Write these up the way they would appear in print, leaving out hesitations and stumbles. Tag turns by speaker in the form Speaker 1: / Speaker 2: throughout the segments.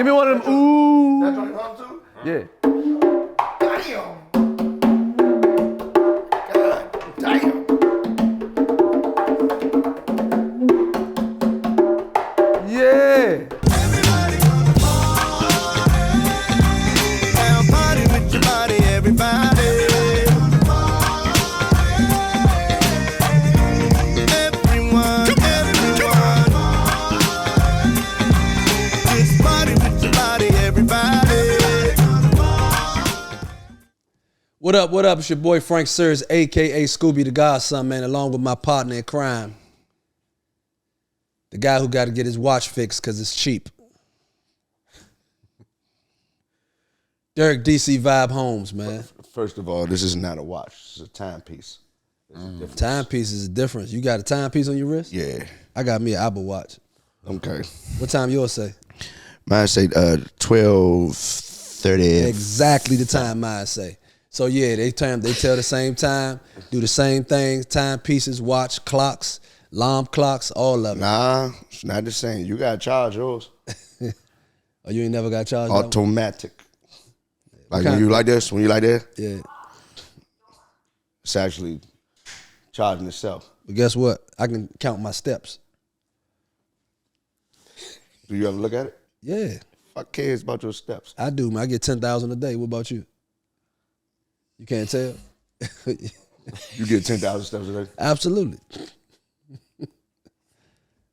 Speaker 1: Give me one of them. Ooh.
Speaker 2: That joint hum too?
Speaker 1: Yeah.
Speaker 2: Damn.
Speaker 1: Yeah.
Speaker 3: Everybody gonna party with your body, everybody. Everyone. Just party with your body, everybody.
Speaker 4: What up, what up? It's your boy Frank Sirius, a.k.a. Scooby the Godson, man, along with my partner in crime. The guy who got to get his watch fixed because it's cheap. Derek DC Vibe Holmes, man.
Speaker 2: First of all, this is not a watch. It's a timepiece.
Speaker 4: Timepiece is a difference. You got a timepiece on your wrist?
Speaker 2: Yeah.
Speaker 4: I got me an Apple Watch.
Speaker 2: Okay.
Speaker 4: What time yours say?
Speaker 2: Mine say 12:30.
Speaker 4: Exactly the time mine say. So yeah, they tell the same time, do the same things, timepieces, watch, clocks, alarm clocks, all of it.
Speaker 2: Nah, it's not the same. You gotta charge yours.
Speaker 4: Oh, you ain't never got charged?
Speaker 2: Automatic. Like when you like this,
Speaker 4: Yeah.
Speaker 2: it's actually charging itself.
Speaker 4: But guess what? I can count my steps.
Speaker 2: Do you ever look at it?
Speaker 4: Yeah,
Speaker 2: Fuck cares about your steps.
Speaker 4: I do, man. I get 10,000 a day. What about you? You can't tell?
Speaker 2: You get 10,000 steps a day?
Speaker 4: Absolutely.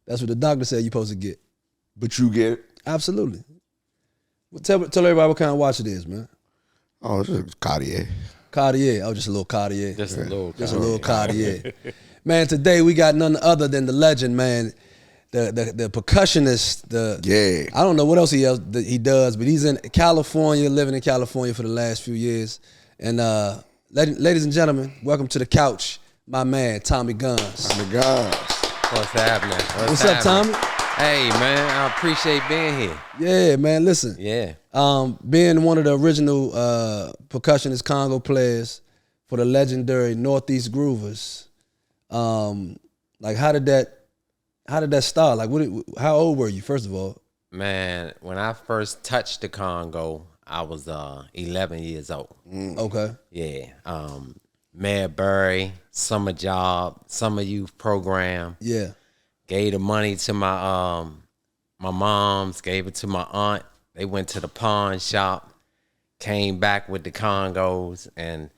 Speaker 4: That's what the doctor said you're supposed to get.
Speaker 2: But you get it?
Speaker 4: Absolutely. Well, tell everybody what kind of watch it is, man.
Speaker 2: Oh, it's a Cartier.
Speaker 4: Cartier. Oh, just a little Cartier.
Speaker 1: Just a little.
Speaker 4: Just a little Cartier. Man, today we got none other than the legend, man. The percussionist.
Speaker 2: Yeah.
Speaker 4: I don't know what else he does, but he's in California, living in California for the last few years. And ladies and gentlemen, welcome to the couch, my man, Tommy Gunz.
Speaker 2: Tommy Gunz.
Speaker 1: What's happening?
Speaker 4: What's up, Tommy?
Speaker 1: Hey, man, I appreciate being here.
Speaker 4: Yeah, man, listen.
Speaker 1: Yeah.
Speaker 4: Being one of the original percussionist Congo players for the legendary Northeast Groovers, like how did that start? Like how old were you, first of all?
Speaker 1: Man, when I first touched the Congo, I was 11 years old.
Speaker 4: Okay.
Speaker 1: Yeah. Mayor Berry, summer job, summer youth program.
Speaker 4: Yeah.
Speaker 1: Gave the money to my moms, gave it to my aunt. They went to the pawn shop, came back with the Congos, and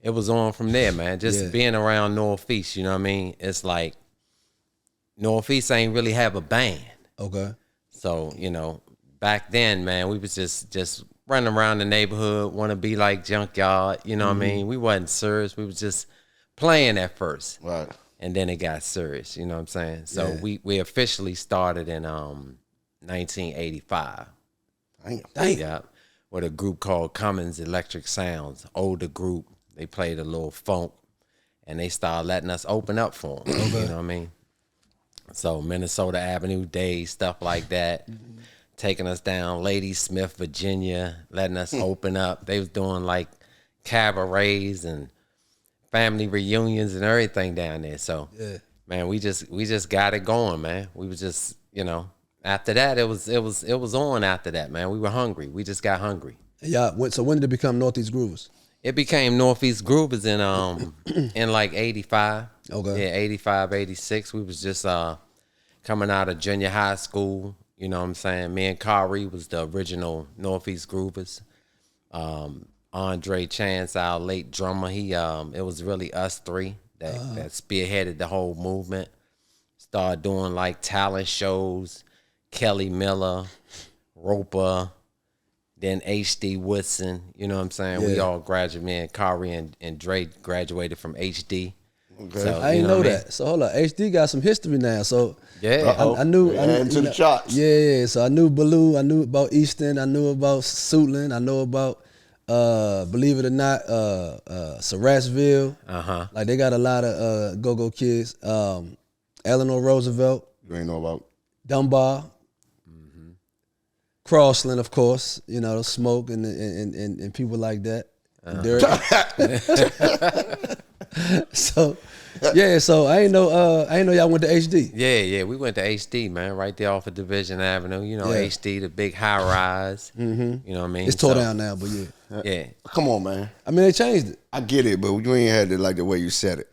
Speaker 1: it was on from there, man. Just being around Northeast, you know what I mean? It's like Northeast ain't really have a band.
Speaker 4: Okay.
Speaker 1: So, you know, back then, man, we was just running around the neighborhood, want to be like Junkyard, you know what I mean? We wasn't serious. We was just playing at first.
Speaker 2: Right.
Speaker 1: And then it got serious, you know what I'm saying? So we officially started in 1985.
Speaker 2: Damn.
Speaker 1: Yeah, with a group called Cummins Electric Sounds, older group. They played a little funk, and they started letting us open up for them. You know what I mean? So Minnesota Avenue Days, stuff like that, taking us down Ladysmith, Virginia, letting us open up. They was doing like cabarets and family reunions and everything down there. So, man, we just got it going, man. We was just, you know, after that, it was on after that, man. We were hungry. We just got hungry.
Speaker 4: Yeah. So when did it become Northeast Groovers?
Speaker 1: It became Northeast Groovers in in like 85.
Speaker 4: Okay.
Speaker 1: Yeah, 85, 86. We was just coming out of junior high school. You know what I'm saying? Me and Kari was the original Northeast Groovers. Andre Chance, our late drummer, it was really us three that spearheaded the whole movement. Started doing like talent shows, Kelly Miller, Roper, then HD Woodson, you know what I'm saying? Yeah. We all graduated, me and Kari and Dre graduated from HD.
Speaker 2: Okay.
Speaker 4: So, I didn't know that. So hold on, HD got some history now. So I knew
Speaker 2: into the charts.
Speaker 4: Yeah. So I knew Baloo, I knew about Easton, I knew about Suitland, I know about believe it or not, Sarasville. Like they got a lot of go-go kids. Eleanor Roosevelt.
Speaker 2: You ain't know about
Speaker 4: Dunbar. Crossland, of course. You know, Smoke and people like that. So yeah, so I ain't know y'all went to HD.
Speaker 1: Yeah, we went to HD, man, right there off of Division Avenue. You know,
Speaker 4: Yeah.
Speaker 1: HD, the big high rise. Mm-hmm. You know what I mean?
Speaker 4: It's tore down now, but yeah.
Speaker 1: Yeah.
Speaker 2: Come on, man.
Speaker 4: I mean, they changed it.
Speaker 2: I get it, but you ain't had it like the way you said it.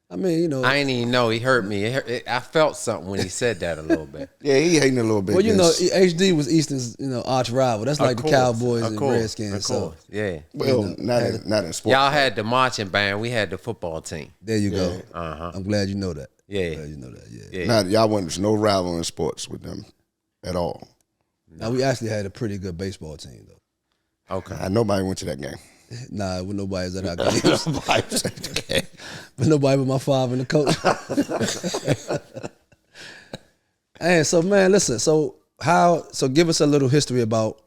Speaker 4: I mean, you know.
Speaker 1: I ain't even know he hurt me. I felt something when he said that a little bit.
Speaker 2: Yeah, he hating a little bit.
Speaker 4: Well, you know,
Speaker 2: Vince.
Speaker 4: HD was Easton's, arch rival. That's like the Cowboys and Redskins.
Speaker 1: Of
Speaker 4: So
Speaker 1: course, yeah.
Speaker 2: Well, not in sports.
Speaker 1: Y'all had the marching band. We had the football team.
Speaker 4: there you go.
Speaker 1: Uh-huh.
Speaker 4: I'm glad you know that.
Speaker 1: Yeah.
Speaker 4: Glad you know that. Yeah.
Speaker 1: Yeah.
Speaker 2: Not y'all wasn't no rival in sports with them at all.
Speaker 4: Now we actually had a pretty good baseball team though.
Speaker 1: Okay.
Speaker 2: Nobody went to that game.
Speaker 4: Nah, with nobody's at our games.
Speaker 2: Nobody was at the game.
Speaker 4: But nobody but my father and the coach. And so man, listen, so give us a little history about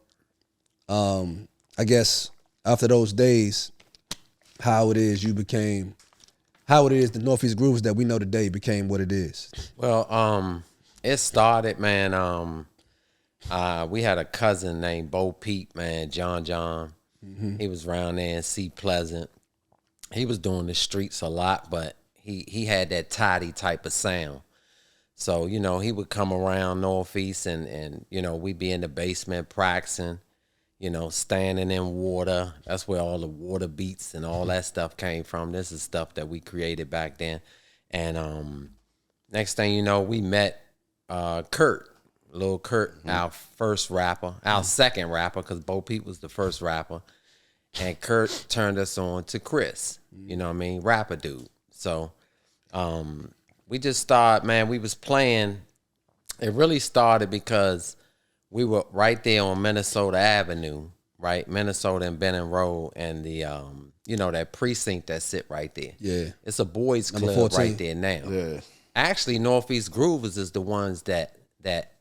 Speaker 4: I guess after those days, how it is the Northeast Grooves that we know today became what it is.
Speaker 1: Well, it started, man. We had a cousin named Bo Pete, man, John. He was around there in Sea Pleasant. He was doing the streets a lot, but he had that tidy type of sound. So, he would come around Northeast and we'd be in the basement practicing, standing in water. That's where all the water beats and all that stuff came from. This is stuff that we created back then. And next thing you know, we met Kurt, Lil Kurt, our first rapper, our second rapper, because Bo Peep was the first rapper. And Kurt turned us on to Chris, rapper dude. So we just started, man, we was playing. It really started because we were right there on Minnesota Avenue, right? Minnesota and Benning Road and the, that precinct that sit right there.
Speaker 4: Yeah.
Speaker 1: It's a boys
Speaker 4: Number
Speaker 1: club
Speaker 4: 14.
Speaker 1: right there now.
Speaker 2: Yeah.
Speaker 1: Actually, Northeast Groovers is the ones that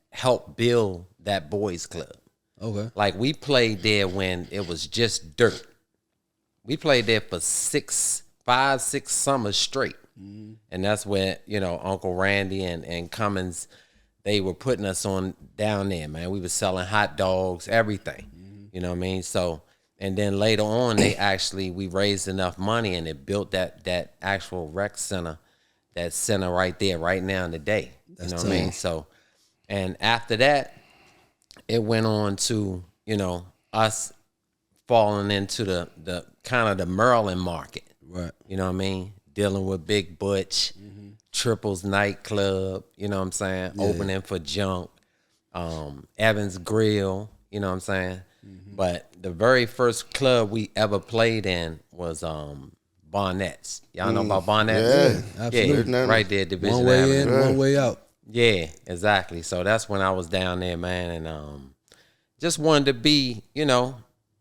Speaker 1: helped build that boys club.
Speaker 4: Okay.
Speaker 1: Like, we played there when it was just dirt. We played there for 5, 6 summers straight. Mm-hmm. And that's where, Uncle Randy and Cummins, they were putting us on down there, man. We were selling hot dogs, everything. Mm-hmm. You know what I mean? So, and then later on, we raised enough money and it built that actual rec center, that center right there, right now today. You know what I mean? So, and after that, it went on to, us falling into the kind of the Maryland market.
Speaker 4: Right.
Speaker 1: You know what I mean? Dealing with Big Butch, Triples nightclub, you know what I'm saying?
Speaker 4: Yeah.
Speaker 1: Opening for Junk, Evans Grill, you know what I'm saying? But the very first club we ever played in was Barnett's. Y'all know about Barnett's?
Speaker 2: Yeah,
Speaker 4: absolutely.
Speaker 1: Yeah, right there, Division
Speaker 4: One way
Speaker 1: Avenue.
Speaker 4: in, one way out.
Speaker 1: Yeah, exactly. So that's when I was down there, man, and just wanted to be,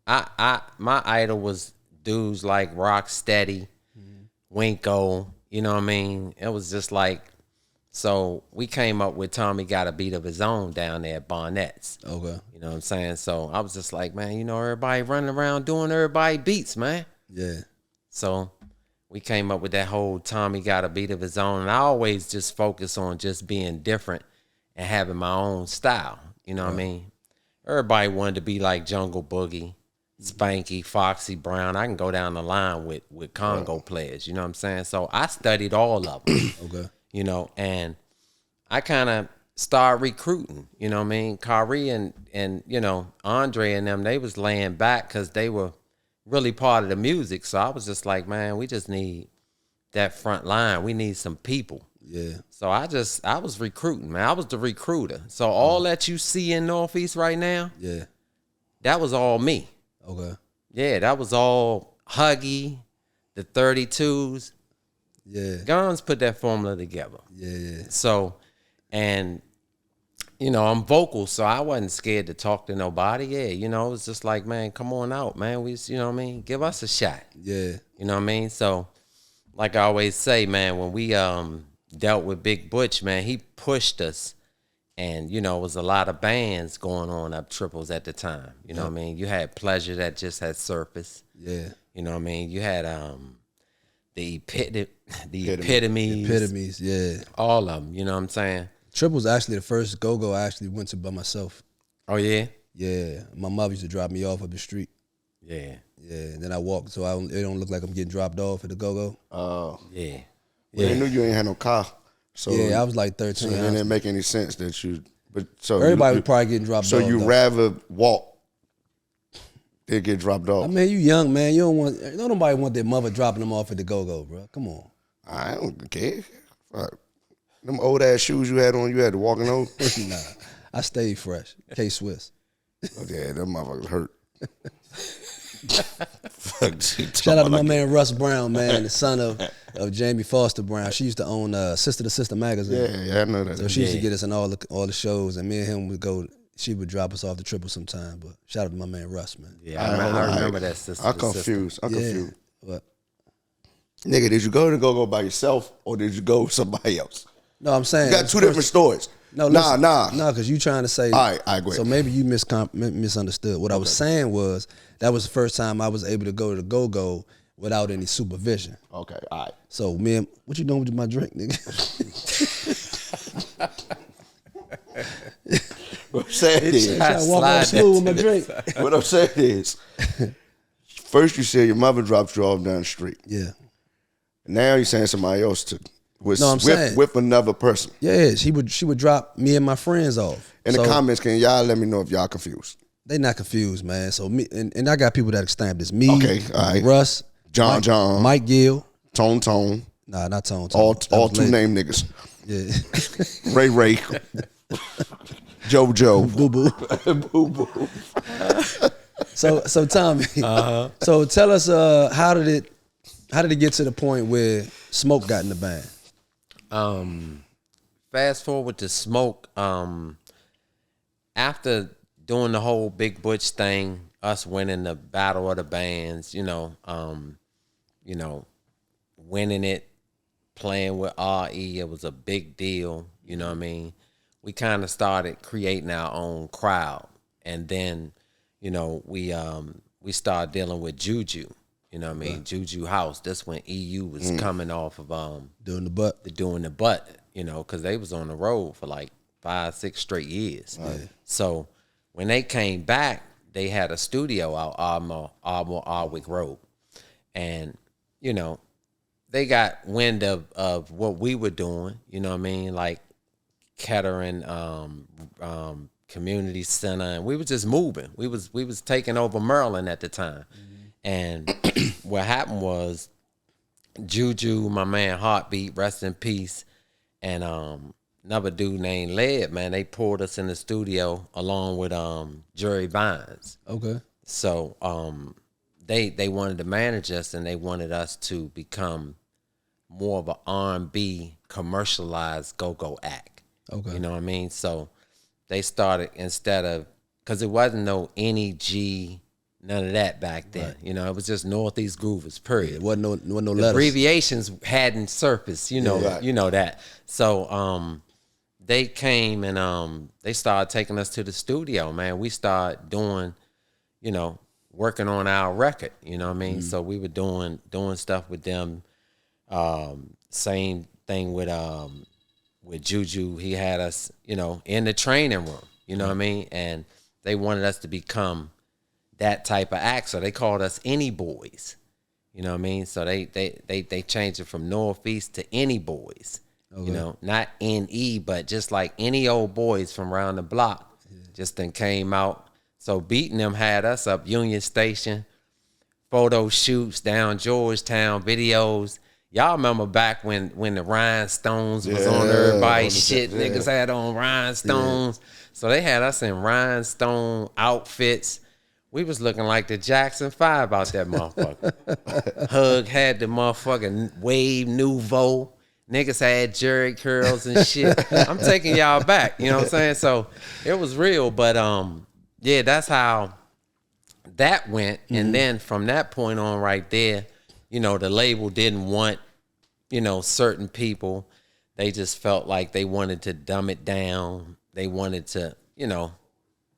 Speaker 1: my idol was dudes like Rocksteady, Winko, you know what I mean? It was just like, so we came up with Tommy Got a Beat of His Own down there at Barnett's.
Speaker 4: Okay.
Speaker 1: You know what I'm saying? So I was just like, man, everybody running around doing everybody beats, man.
Speaker 4: Yeah.
Speaker 1: So we came up with that whole Tommy Got a Beat of His Own. And I always just focus on just being different and having my own style. You know what I mean? Everybody wanted to be like Jungle Boogie, Spanky, Foxy Brown. I can go down the line with Congo players. You know what I'm saying? So I studied all of them.
Speaker 4: Okay.
Speaker 1: And I kind of started recruiting. You know what I mean? Kyrie and Andre and them, they was laying back because they were really part of the music. So I was just like, man, we just need that front line. We need some people.
Speaker 4: Yeah.
Speaker 1: So I was recruiting, man. I was the recruiter. So all that you see in Northeast right now,
Speaker 4: Yeah.
Speaker 1: that was all me.
Speaker 4: Okay.
Speaker 1: Yeah, that was all Huggy, the 32s.
Speaker 4: Yeah.
Speaker 1: Gunz put that formula together.
Speaker 4: Yeah.
Speaker 1: So, and, I'm vocal, so I wasn't scared to talk to nobody. Yeah, it was just like, man, come on out, man. We, you know what I mean? Give us a shot.
Speaker 4: Yeah.
Speaker 1: You know what I mean? So, like I always say, man, when we dealt with Big Butch, man, he pushed us. And, it was a lot of bands going on up Triples at the time. You know what I mean? You had Pleasure that just had surfaced.
Speaker 4: Yeah.
Speaker 1: You know what I mean? You had the Epitomes.
Speaker 4: Epitomes, yeah.
Speaker 1: All of them, you know what I'm saying?
Speaker 4: Triples actually the first go-go I actually went to by myself.
Speaker 1: Oh, yeah?
Speaker 4: Yeah. My mother used to drop me off up the street.
Speaker 1: Yeah.
Speaker 4: Yeah, and then I walk so it don't look like I'm getting dropped off at the go-go.
Speaker 1: Yeah.
Speaker 2: Well, they knew you ain't had no car. So
Speaker 4: Yeah, I was like 13.
Speaker 2: So it didn't make any sense that you. But so
Speaker 4: Everybody was probably getting dropped off.
Speaker 2: So you
Speaker 4: though.
Speaker 2: rather walk than get dropped off?
Speaker 4: I mean, you young, man. You don't nobody want their mother dropping them off at the go-go, bro. Come on.
Speaker 2: I don't care. Fuck. Them old ass shoes you had on, you had to walk in those.
Speaker 4: Nah, I stayed fresh. K-Swiss.
Speaker 2: Oh, yeah, them motherfuckers hurt.
Speaker 4: Shout out to my man Russ Brown, man, the son of Jamie Foster Brown. She used to own Sister to Sister magazine.
Speaker 2: Yeah, I know that.
Speaker 4: So she used to get us in all the shows, and me and him would go. She would drop us off the triple sometime. But shout out to my man Russ, man.
Speaker 1: Yeah, I remember that sister.
Speaker 2: I'm confused. I'm confused.
Speaker 4: What?
Speaker 2: Nigga, did you go to go by yourself or did you go with somebody else?
Speaker 4: No, I'm saying
Speaker 2: You got two different stories.
Speaker 4: No,
Speaker 2: nah.
Speaker 4: No, because you trying to say.
Speaker 2: All right, I agree.
Speaker 4: So maybe you misunderstood. What I was saying was that was the first time I was able to go to the go-go without any supervision.
Speaker 2: Okay, all right.
Speaker 4: So, man, what you doing with my drink, nigga?
Speaker 2: What I'm saying is,
Speaker 4: Trying to walk off smooth with my drink.
Speaker 2: what I'm saying is, first you said your mother dropped you off down the street.
Speaker 4: Yeah.
Speaker 2: Now you're saying somebody else took
Speaker 4: saying
Speaker 2: with another person.
Speaker 4: Yeah, she would drop me and my friends off.
Speaker 2: In the comments, can y'all let me know if y'all confused?
Speaker 4: They not confused, man. So me and I got people that stamp this. Me,
Speaker 2: Okay, all right.
Speaker 4: Russ,
Speaker 2: John,
Speaker 4: Mike Gill.
Speaker 2: Tone.
Speaker 4: Nah, not Tone.
Speaker 2: All
Speaker 4: That was
Speaker 2: two
Speaker 4: later.
Speaker 2: name niggas.
Speaker 4: Yeah.
Speaker 2: Ray. JoJo.
Speaker 4: Boo boo.
Speaker 2: Boo boo.
Speaker 4: So Tommy. So tell us how did it get to the point where Smoke got in the band?
Speaker 1: Fast forward to Smoke. After doing the whole Big Butch thing, us winning the Battle of the Bands, winning it, playing with RE, it was a big deal. You know what I mean? We kind of started creating our own crowd, and then, we started dealing with Juju. You know what I mean? Right. Juju House. That's when EU was coming off of
Speaker 4: doing the butt,
Speaker 1: because they was on the road for like 5-6 straight years. Right. So when they came back, they had a studio out Ardwick Road, and they got wind of what we were doing. You know what I mean? Like Kettering Community Center, and we was just moving. We was taking over Maryland at the time. And what happened was Juju, my man Heartbeat, rest in peace, and another dude named Led, man, they pulled us in the studio along with Jerry Vines.
Speaker 4: Okay.
Speaker 1: So they wanted to manage us, and they wanted us to become more of an R&B commercialized go-go act.
Speaker 4: Okay.
Speaker 1: You know what I mean? So they started, instead of, because it wasn't no NEG, none of that back then. Right. It was just Northeast Groovers, period.
Speaker 4: It wasn't no
Speaker 1: the
Speaker 4: letters.
Speaker 1: Abbreviations hadn't surfaced, you know that. So they came and they started taking us to the studio, man. We started doing, working on our record, you know what I mean? So we were doing stuff with them. Same thing with Juju. He had us, in the training room, you know what I mean? And they wanted us to become that type of act, so they called us Any Boys. You know what I mean? So they changed it from Northeast to Any Boys. Okay. Not NE, but just like any old boys from around the block. Just then came out. So Beating Them had us up Union Station, photo shoots down Georgetown, videos. Y'all remember back when the rhinestones was on everybody's shit. Niggas had on rhinestones. So they had us in rhinestone outfits. We was looking like the Jackson 5 out that motherfucker. Hug had the motherfucking Wave Nouveau. Niggas had Jerry curls and shit. I'm taking y'all back, you know what I'm saying? So it was real, but that's how that went. And then from that point on right there, the label didn't want, certain people. They just felt like they wanted to dumb it down. They wanted to,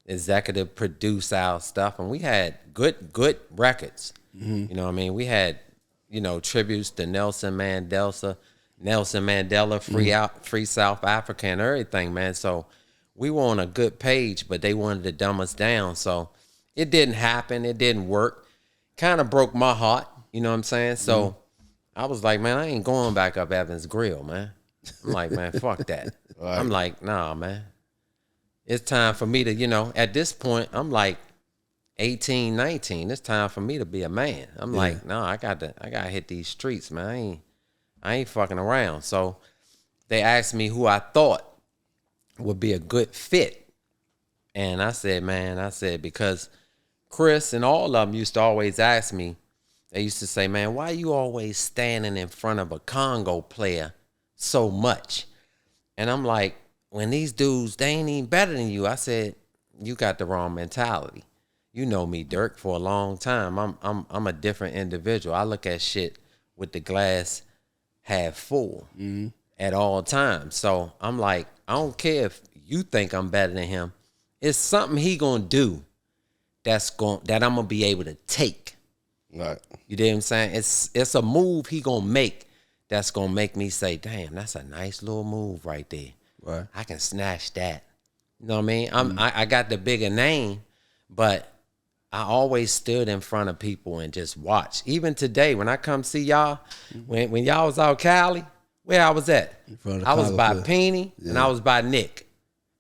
Speaker 1: executive produce our stuff, and we had good records. You know what I mean? We had, tributes to Nelson Mandela, Free South Africa, and everything, man. So we were on a good page, but they wanted to dumb us down. So it didn't happen. It didn't work. kind of broke my heart. You know what I'm saying? So I was like, man, I ain't going back up Evans Grill, man. I'm like, man, fuck that.
Speaker 2: Right.
Speaker 1: I'm like, nah, man. It's time for me to, you know, at this point, I'm like 18, 19. It's time for me to be a man. I'm like, no, I gotta hit these streets, man. I ain't fucking around. So they asked me who I thought would be a good fit. And I said, because Chris and all of them used to always ask me, they used to say, man, why you always standing in front of a Congo player so much? And I'm like, when these dudes, they ain't even better than you. I said, you got the wrong mentality. You know me, Dirk, for a long time. I'm a different individual. I look at shit with the glass half full at all times. So I'm like, I don't care if you think I'm better than him. It's something he gonna do that I'm gonna be able to take.
Speaker 2: Right.
Speaker 1: You know what I'm saying? It's a move he gonna make that's gonna make me say, damn, that's a nice little move right there.
Speaker 4: Right.
Speaker 1: I can snatch that. You know what I mean? I got the bigger name, but I always stood in front of people and just watched. Even today, when I come see y'all, when y'all was out Cali, where I was at? I was by Peeny and I was by Nick.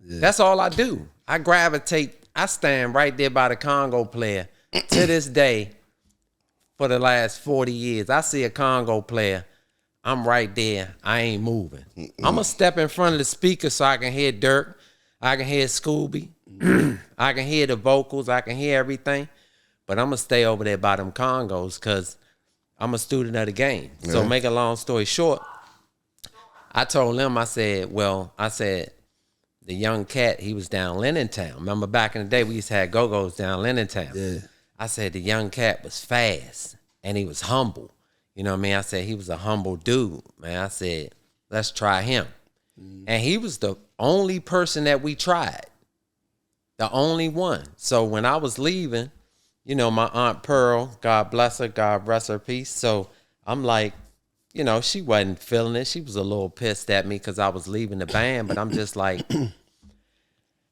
Speaker 1: Yeah. That's all I do. I gravitate. I stand right there by the Congo player to this day for the last 40 years. I see a Congo player, I'm right there. I ain't moving. I'm going to step in front of the speaker so I can hear Dirk. I can hear Scooby. I can hear the vocals. I can hear everything. But I'm going to stay over there by them Congos because I'm a student of the game. Yeah. So make a long story short, I told him, I said, the young cat, he was down Lenintown. Remember back in the day, we used to have go-go's down Lenintown. Yeah. I said the young cat was fast and he was humble. You know what I mean? I said he was a humble dude, man. I said, let's try him. And he was the only person that we tried. The only one. So when I was leaving, you know, my Aunt Pearl, God bless her, God rest her peace. So I'm like, you know, she wasn't feeling it. She was a little pissed at me because I was leaving the band, but I'm just like,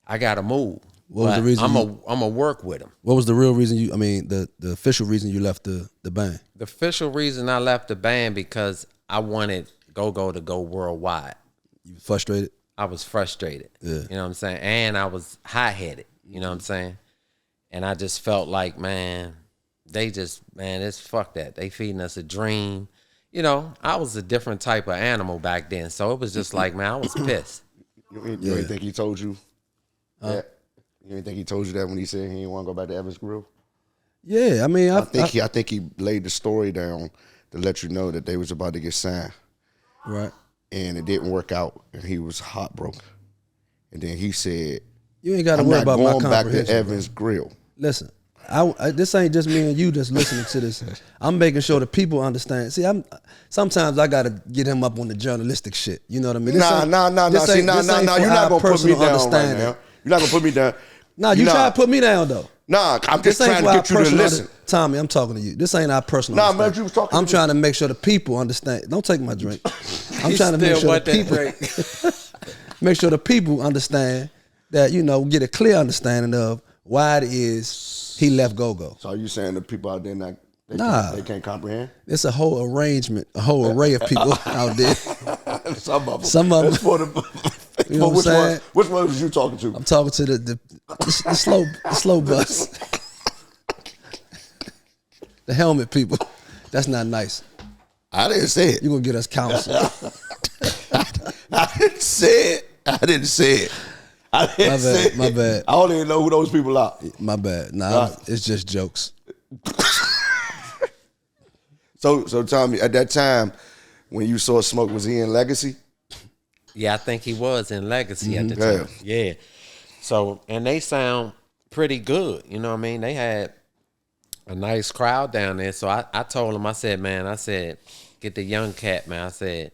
Speaker 1: I gotta move. What was the reason? I'm gonna work with him.
Speaker 4: What was the real reason the official reason you left the band? The
Speaker 1: official reason I left the band because I wanted Go-Go to go worldwide.
Speaker 4: You frustrated?
Speaker 1: I was frustrated. Yeah. You know what I'm saying? And I was high-headed. You know what I'm saying? And I just felt like, man, it's fuck that. They feeding us a dream. You know, I was a different type of animal back then. So it was just like, man, I was pissed.
Speaker 2: You didn't think he told you that? You didn't think he told you that when he said he didn't want to go back to Evans Grill?
Speaker 4: Yeah, I mean, I
Speaker 2: think he laid the story down to let you know that they was about to get signed.
Speaker 4: Right.
Speaker 2: And it didn't work out, and he was heartbroken. And then he said,
Speaker 4: "You ain't got to worry about my comprehension."
Speaker 2: I'm not going back to Evans Grill.
Speaker 4: Listen, this ain't just me and you just listening to this. I'm making sure the people understand. See, sometimes I got to get him up on the journalistic shit. You know what I mean?
Speaker 2: Nah. See, nah. You're not gonna put me down right now. You're not gonna put me down.
Speaker 4: Nah, you try to put me down though.
Speaker 2: Nah, I'm just trying to get you to listen.
Speaker 4: Tommy, I'm talking to you. This ain't our personal.
Speaker 2: Nah, man, you was talking.
Speaker 4: I'm trying to make sure the people understand. Don't take my drink. I'm trying to make sure the people make sure the people understand that, you know, get a clear understanding of why it is he left Go-Go.
Speaker 2: So are you saying the people out there they can't comprehend?
Speaker 4: It's a whole arrangement, a whole array of people out there.
Speaker 2: Some of them.
Speaker 4: You know what I'm saying?
Speaker 2: Which one was you talking to?
Speaker 4: I'm talking to the slow bus. The helmet people. That's not nice.
Speaker 2: I didn't say it.
Speaker 4: You're going to get us counsel.
Speaker 2: I didn't say it.
Speaker 4: My bad.
Speaker 2: I don't even know who those people are.
Speaker 4: My bad. Nah, it's just jokes.
Speaker 2: So Tommy, at that time, when you saw Smoke, was he in Legacy?
Speaker 1: Yeah, I think he was in Legacy at the time. Yeah. So, and they sound pretty good. You know what I mean? They had a nice crowd down there. So I told him, I said, get the young cat, man. I said,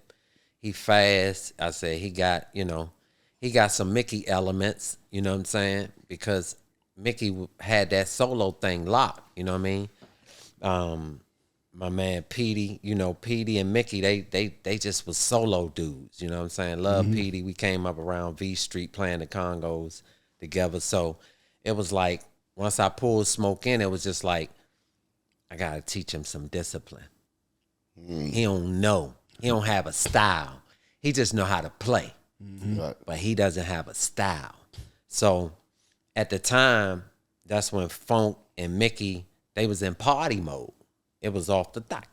Speaker 1: he fast. I said, he got some Mickey elements, you know what I'm saying? Because Mickey had that solo thing locked, you know what I mean? My man Petey, Petey and Mickey, they just was solo dudes, you know what I'm saying? Love Petey. We came up around V Street playing the Congos together. So it was like, once I pulled Smoke in, it was just like, I gotta teach him some discipline. He don't know. He don't have a style. He just know how to play.
Speaker 2: Right.
Speaker 1: But he doesn't have a style. So at the time, that's when Funk and Mickey, they was in party mode. It was off the dock.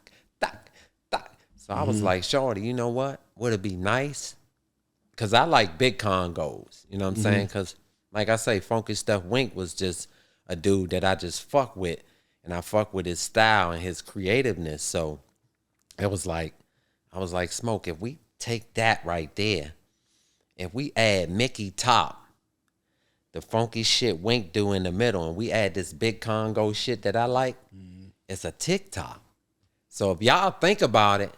Speaker 1: So I was like, shorty, you know what? Would it be nice? Because I like big congos. You know what I'm saying? Because like I say, Funky Stuff Wink was just a dude that I just fuck with. And I fuck with his style and his creativeness. So it was like, I was like, Smoke, if we take that right there, if we add Mickey top, the funky shit Wink do in the middle, and we add this big Congo shit that I like, it's a TikTok. So if y'all think about it,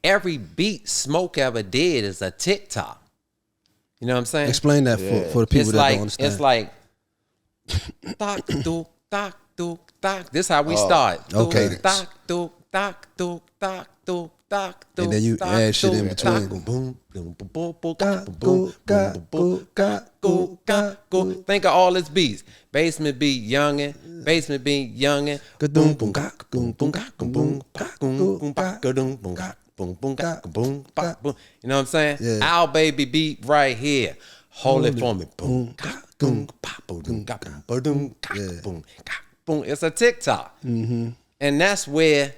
Speaker 1: every beat Smoke ever did is a TikTok. You know what I'm saying?
Speaker 4: Explain that for the people
Speaker 1: It's
Speaker 4: that
Speaker 1: like,
Speaker 4: don't understand.
Speaker 1: it's like, dock, dook, dock, dook, dock. This how we start.
Speaker 4: okay.
Speaker 1: Dock, dook, dock, dook, dock, dook, dock, dook,
Speaker 4: And then you
Speaker 1: dock,
Speaker 4: add shit in
Speaker 1: dook,
Speaker 4: between.
Speaker 1: dock, boom, boom, boom, boom, boom,
Speaker 4: Ga,
Speaker 1: boom,
Speaker 4: go,
Speaker 1: boom,
Speaker 4: ga,
Speaker 1: boom,
Speaker 4: go,
Speaker 1: boom,
Speaker 4: ga,
Speaker 1: go,
Speaker 4: go,
Speaker 1: go. Think of all its beats. Basement beat youngin', basement beat youngin'.
Speaker 4: Ga-doom,
Speaker 1: Boom, boom,
Speaker 4: ga,
Speaker 1: ga, boom, boom, ga, boom, boom, ga, boom, boom,
Speaker 4: ga,
Speaker 1: ga, boom, boom, ga, boom, boom, ga, boom,
Speaker 4: ga.
Speaker 1: ba, boom. You know what I'm saying?
Speaker 4: Yeah.
Speaker 1: Our baby beat right here. Hold it for me. Boom, ga, boom, ba, boom, ga, boom, ba-doom, ga, boom, ga, boom. It's a TikTok. And that's where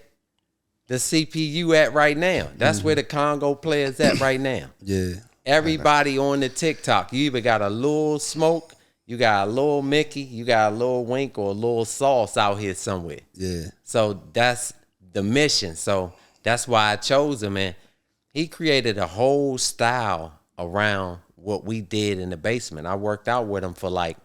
Speaker 1: the CPU at right now. That's where the Congo players at right now.
Speaker 4: Yeah.
Speaker 1: Everybody on the TikTok. You either got a little Smoke, you got a little Mickey, you got a little Wink, or a little Sauce out here somewhere.
Speaker 4: Yeah.
Speaker 1: So that's the mission. So that's why I chose him. And he created a whole style around what we did in the basement. I worked out with him for like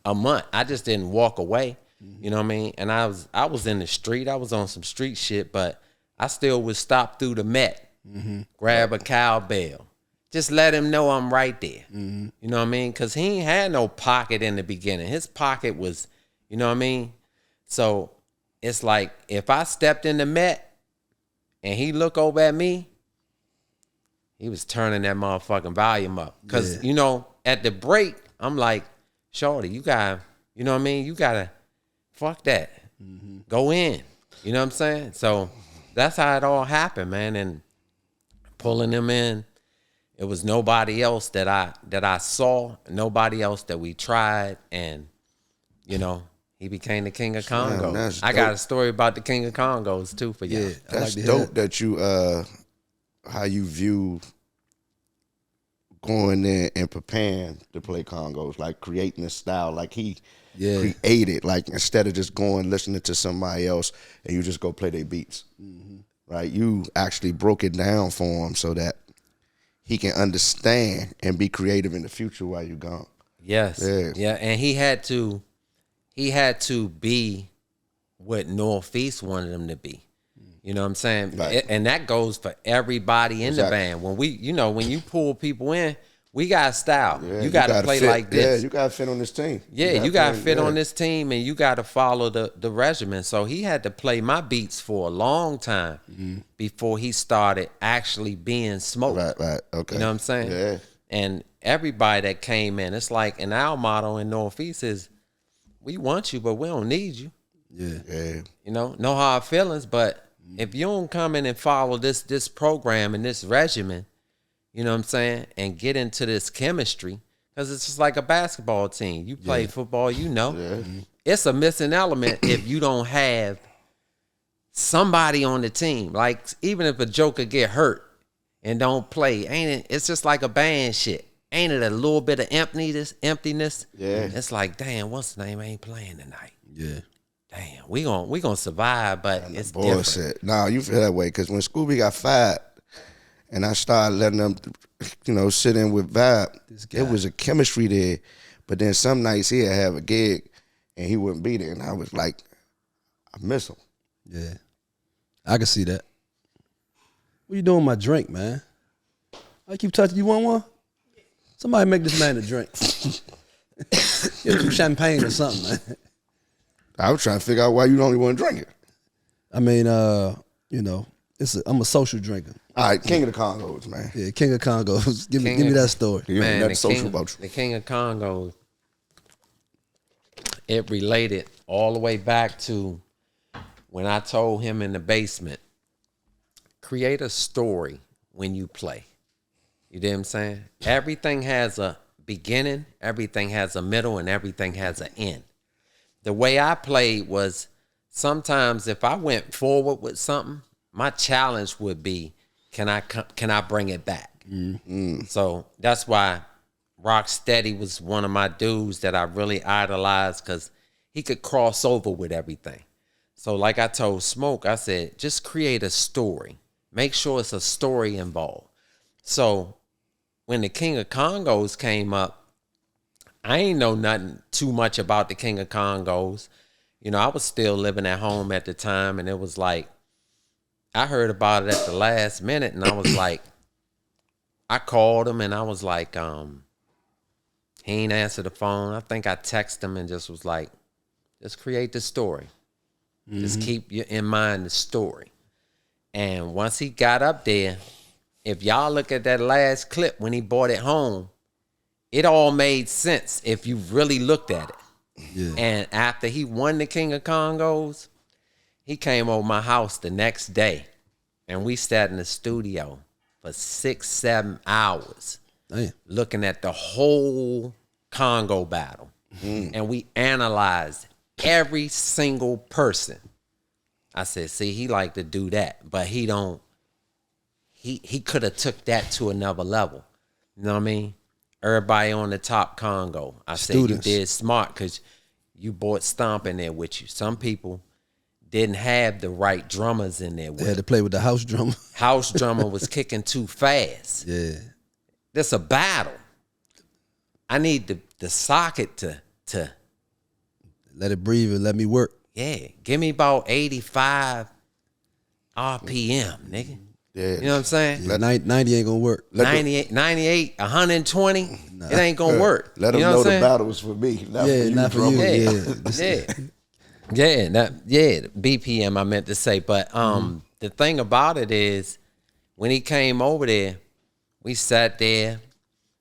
Speaker 1: a month. I just didn't walk away. You know what I mean? And I was in the street. I was on some street shit, but I still would stop through the Met, grab a cowbell. Just let him know I'm right there. You know what I mean? Because he ain't had no pocket in the beginning. His pocket was, you know what I mean? So it's like if I stepped in the Met and he look over at me, he was turning that motherfucking volume up. Because, you know, at the break, I'm like, shorty, you got, you know what I mean? You got to fuck that. Go in. You know what I'm saying? So that's how it all happened, man. And pulling him in, it was nobody else that I saw, nobody else that we tried, and you know, he became the King of Congo.
Speaker 2: Man,
Speaker 1: I got a story about the King of Congos too for you.
Speaker 4: Yeah.
Speaker 2: That's
Speaker 4: to hear
Speaker 2: dope that you how you view going in and preparing to play Congos, like creating a style like he created, like instead of just going listening to somebody else and you just go play their beats. Right? You actually broke it down for him so that he can understand and be creative in the future while you're gone.
Speaker 1: Yes. Yeah. And he had to be what Northeast wanted him to be. You know what I'm saying?
Speaker 2: Right.
Speaker 1: And that goes for everybody in the band. When when you pull people in, we got style.
Speaker 2: Yeah,
Speaker 1: you got to play
Speaker 2: fit.
Speaker 1: like this.
Speaker 2: Yeah, you got to fit on this team.
Speaker 1: Yeah, you got to fit on this team, and you got to follow the regimen. So he had to play my beats for a long time before he started actually being smoked.
Speaker 2: Right, okay.
Speaker 1: You know what I'm saying?
Speaker 2: Yeah.
Speaker 1: And everybody that came in, it's like, and our motto in Northeast is, we want you, but we don't need you.
Speaker 2: Yeah.
Speaker 1: You know, no hard feelings, but if you don't come in and follow this program and this regimen, you know what I'm saying, and get into this chemistry, because it's just like a basketball team. You play football, you know. It's a missing element if you don't have somebody on the team. Like, even if a joker get hurt and don't play, ain't it? It's just like a band shit. Ain't it a little bit of emptiness?
Speaker 2: Yeah.
Speaker 1: It's like, damn, what's the name ain't playing tonight?
Speaker 4: Yeah.
Speaker 1: Damn, we gonna survive, but it's different.
Speaker 2: Bullshit. Nah, you feel that way because when Scooby got fired and I started letting them, sit in with Vibe, it was a chemistry there. But then some nights he'd have a gig and he wouldn't be there, and I was like, I miss him.
Speaker 4: Yeah. I can see that. What you doing with my drink, man? I keep touching. You want one? Somebody make this man a drink. Get some champagne or something, man.
Speaker 2: I was trying to figure out why you the only one drinking.
Speaker 4: I mean, I'm a social drinker.
Speaker 2: All right, King of the Congos, man.
Speaker 4: Yeah, King of Congos. Give me that story.
Speaker 2: You
Speaker 1: Man,
Speaker 2: ain't nothing social about you.
Speaker 1: The King of Congo, it related all the way back to when I told him in the basement, create a story when you play. You know what I'm saying? Everything has a beginning, everything has a middle, and everything has an end. The way I played was sometimes if I went forward with something, my challenge would be, can I bring it back? So that's why Rocksteady was one of my dudes that I really idolized, because he could cross over with everything. So like I told Smoke, I said, just create a story. Make sure it's a story involved. So when the King of Congos came up, I ain't know nothing too much about the King of Congos. You know, I was still living at home at the time, and it was like, I heard about it at the last minute, and I was like, I called him, and I was like, he ain't answer the phone. I think I texted him and just was like, just create the story. Just keep in mind the story. And once he got up there, if y'all look at that last clip when he brought it home, it all made sense if you really looked at it. Yeah. And after he won the King of Congos, he came over my house the next day, and we sat in the studio for 6-7 hours. Damn. Looking at the whole Congo battle. And we analyzed every single person. I said, see, he like to do that, but he don't. He could have took that to another level. You know what I mean? Everybody on the top Congo. I said, you did smart because you brought Stomp in there with you. Some people didn't have the right drummers in there with them.
Speaker 4: They had to play with the house drummer.
Speaker 1: House drummer was kicking too fast.
Speaker 4: Yeah.
Speaker 1: This a battle. I need the socket to
Speaker 4: let it breathe and let me work.
Speaker 1: Yeah. Give me about 85 RPM, nigga. Yeah. You know what I'm saying?
Speaker 4: 90 ain't gonna work.
Speaker 1: 98, 120, it ain't gonna work.
Speaker 2: Let them know the battle was for me.
Speaker 4: Not for you.
Speaker 1: Yeah, BPM I meant to say. But the thing about it is, when he came over there, we sat there,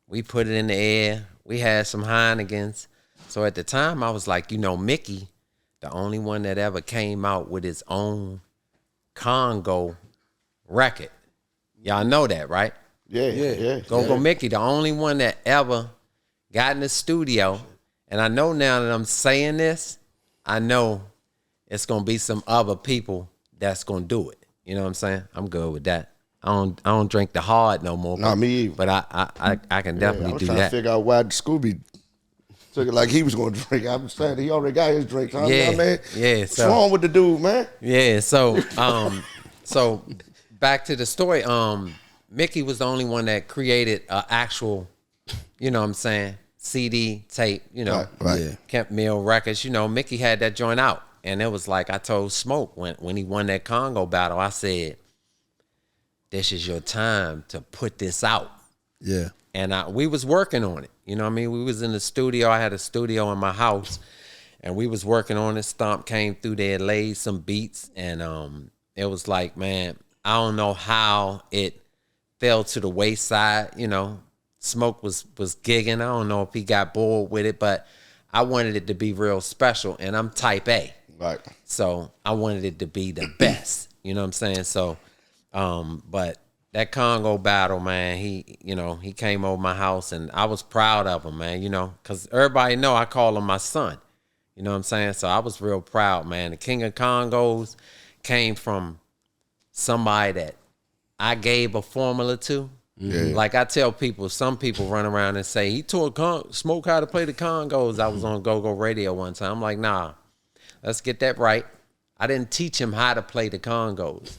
Speaker 1: we put it in the air, we had some Heinekens. So at the time, I was like, you know, Mickey, the only one that ever came out with his own Congo record. Y'all know that, right?
Speaker 2: Yeah.
Speaker 1: Go Mickey, the only one that ever got in the studio. And I know now that I'm saying this, I know it's gonna be some other people that's gonna do it. You know what I'm saying? I'm good with that. I don't drink the hard no more.
Speaker 2: Not me either.
Speaker 1: But I can definitely do that.
Speaker 2: I was trying to figure out why Scooby took it like he was gonna drink. I was saying he already got his drink. Huh?
Speaker 1: Yeah,
Speaker 2: man.
Speaker 1: Yeah.
Speaker 2: What's wrong with the dude, man?
Speaker 1: Yeah. So so back to the story. Mickey was the only one that created an actual, you know what I'm saying, CD tape, you know,
Speaker 2: right.
Speaker 1: Kemp Mill Records. You know, Mickey had that joint out. And it was like I told Smoke when he won that Congo battle, I said, this is your time to put this out.
Speaker 4: Yeah.
Speaker 1: And we was working on it. You know what I mean? We was in the studio. I had a studio in my house. And we was working on it. Stomp came through there, laid some beats. And it was like, man, I don't know how it fell to the wayside. You know, Smoke was gigging. I don't know if he got bored with it, but I wanted it to be real special. And I'm type A.
Speaker 2: Right.
Speaker 1: So I wanted it to be the best. You know what I'm saying? So, but that Congo battle, man, he came over my house and I was proud of him, man, you know, because everybody know I call him my son. You know what I'm saying? So I was real proud, man. The King of Congos came from somebody that I gave a formula to. Yeah. Like I tell people, some people run around and say, he taught Smoke how to play the Congos. I was on Go-Go Radio one time. I'm like, nah. Let's get that right. I didn't teach him how to play the Congos.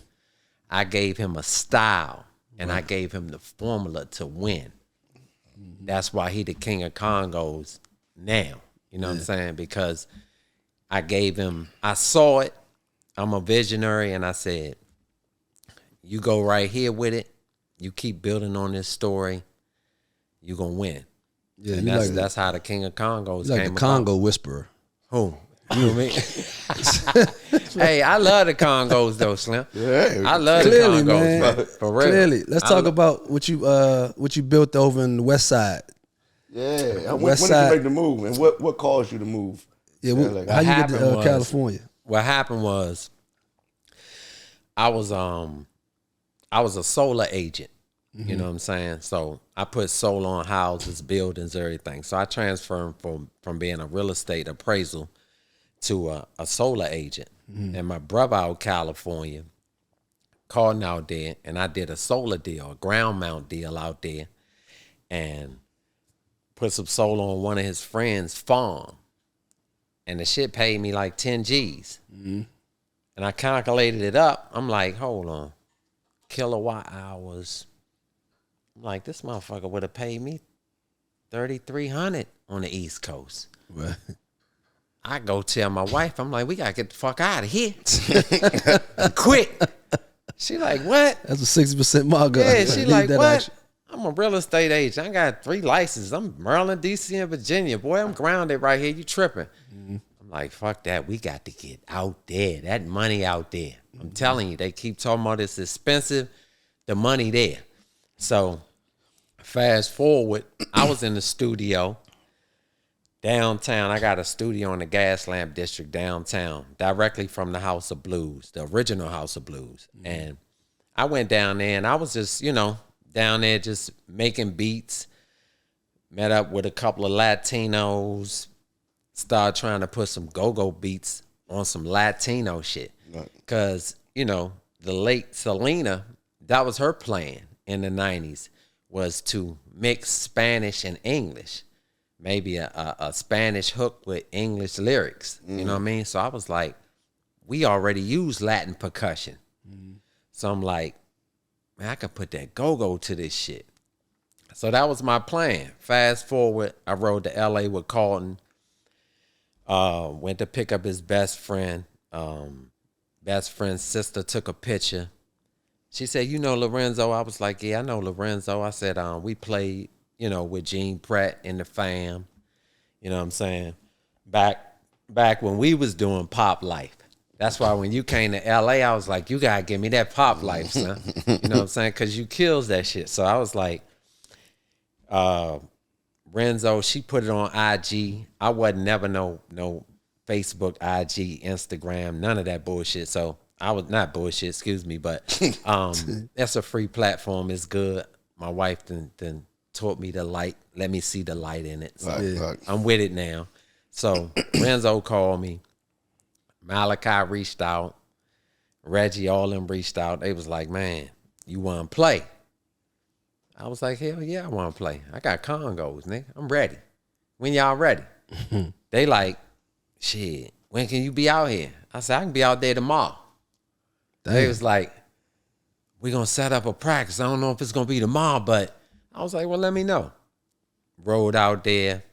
Speaker 1: I gave him a style, and I gave him the formula to win. That's why he the King of Congos now. You know what I'm saying? Because I saw it. I'm a visionary, and I said, you go right here with it. You keep building on this story, you're going to win. Yeah, and that's how the King of Congos came about.
Speaker 4: Like the Congo Whisperer.
Speaker 1: Who? You know me? Hey, I love the Congos though, Slim. Yeah, I love the Congos, man. For real.
Speaker 4: Clearly, let's talk about what you built over in the West Side.
Speaker 2: Yeah, when did you make the move, and what caused you to move?
Speaker 4: Yeah, how you get to California?
Speaker 1: What happened was, I was a solar agent. You know what I'm saying? So I put solar on houses, buildings, everything. So I transferred from being a real estate appraisal to a solar agent. And my brother out California called me out there, and I did a solar deal, a ground mount deal out there, and put some solar on one of his friends' farm. And the shit paid me like 10 G's. And I calculated it up. I'm like, hold on. Kilowatt hours. I'm like, this motherfucker would have paid me $3,300 on the East Coast.
Speaker 4: Right.
Speaker 1: I go tell my wife, I'm like, we gotta get the fuck out of here. Quick. She like, what?
Speaker 4: That's a 60% markup.
Speaker 1: Yeah, she like,
Speaker 4: that
Speaker 1: what?
Speaker 4: action.
Speaker 1: I'm a real estate agent. I got 3 licenses. I'm Maryland, DC, and Virginia. Boy, I'm grounded right here. You tripping. I'm like, fuck that. We got to get out there. That money out there. I'm telling you, they keep talking about it's expensive. The money there. So fast forward, I was in the studio downtown. I got a studio in the Gas Lamp District downtown, directly from the House of Blues, the original House of Blues. And I went down there, and I was just, down there just making beats. Met up with a couple of Latinos. Started trying to put some go-go beats on some Latino shit. Because, the late Selena, that was her plan in the 90s, was to mix Spanish and English. Maybe a Spanish hook with English lyrics. You know what I mean? So I was like, we already use Latin percussion. So I'm like, man, I can put that go-go to this shit. So that was my plan. Fast forward, I rode to LA with Carlton. Went to pick up his best friend. Best friend's sister took a picture. She said, you know Lorenzo? I was like, yeah, I know Lorenzo. I said, we played, with Gene Pratt in the fam. You know what I'm saying? Back when we was doing Pop Life. That's why when you came to LA, I was like, you got to give me that Pop Life, son. You know what I'm saying? Because you kills that shit. So I was like, Renzo, she put it on IG. I wasn't never no Facebook, IG, Instagram, none of that bullshit. So I was not bullshit, excuse me, but that's a free platform. It's good. My wife then taught me the light, let me see the light in it. So
Speaker 2: Right.
Speaker 1: I'm with it now. So Renzo called me. Malachi reached out. Reggie, all them reached out. They was like, man, you want to play? I was like, hell yeah, I want to play. I got Congos, nigga. I'm ready. When y'all ready? They like, shit, when can you be out here? I said, I can be out there tomorrow.
Speaker 4: Damn.
Speaker 1: They was like, we're going to set up a practice. I don't know if it's going to be tomorrow, but I was like, well, let me know. Rode out there,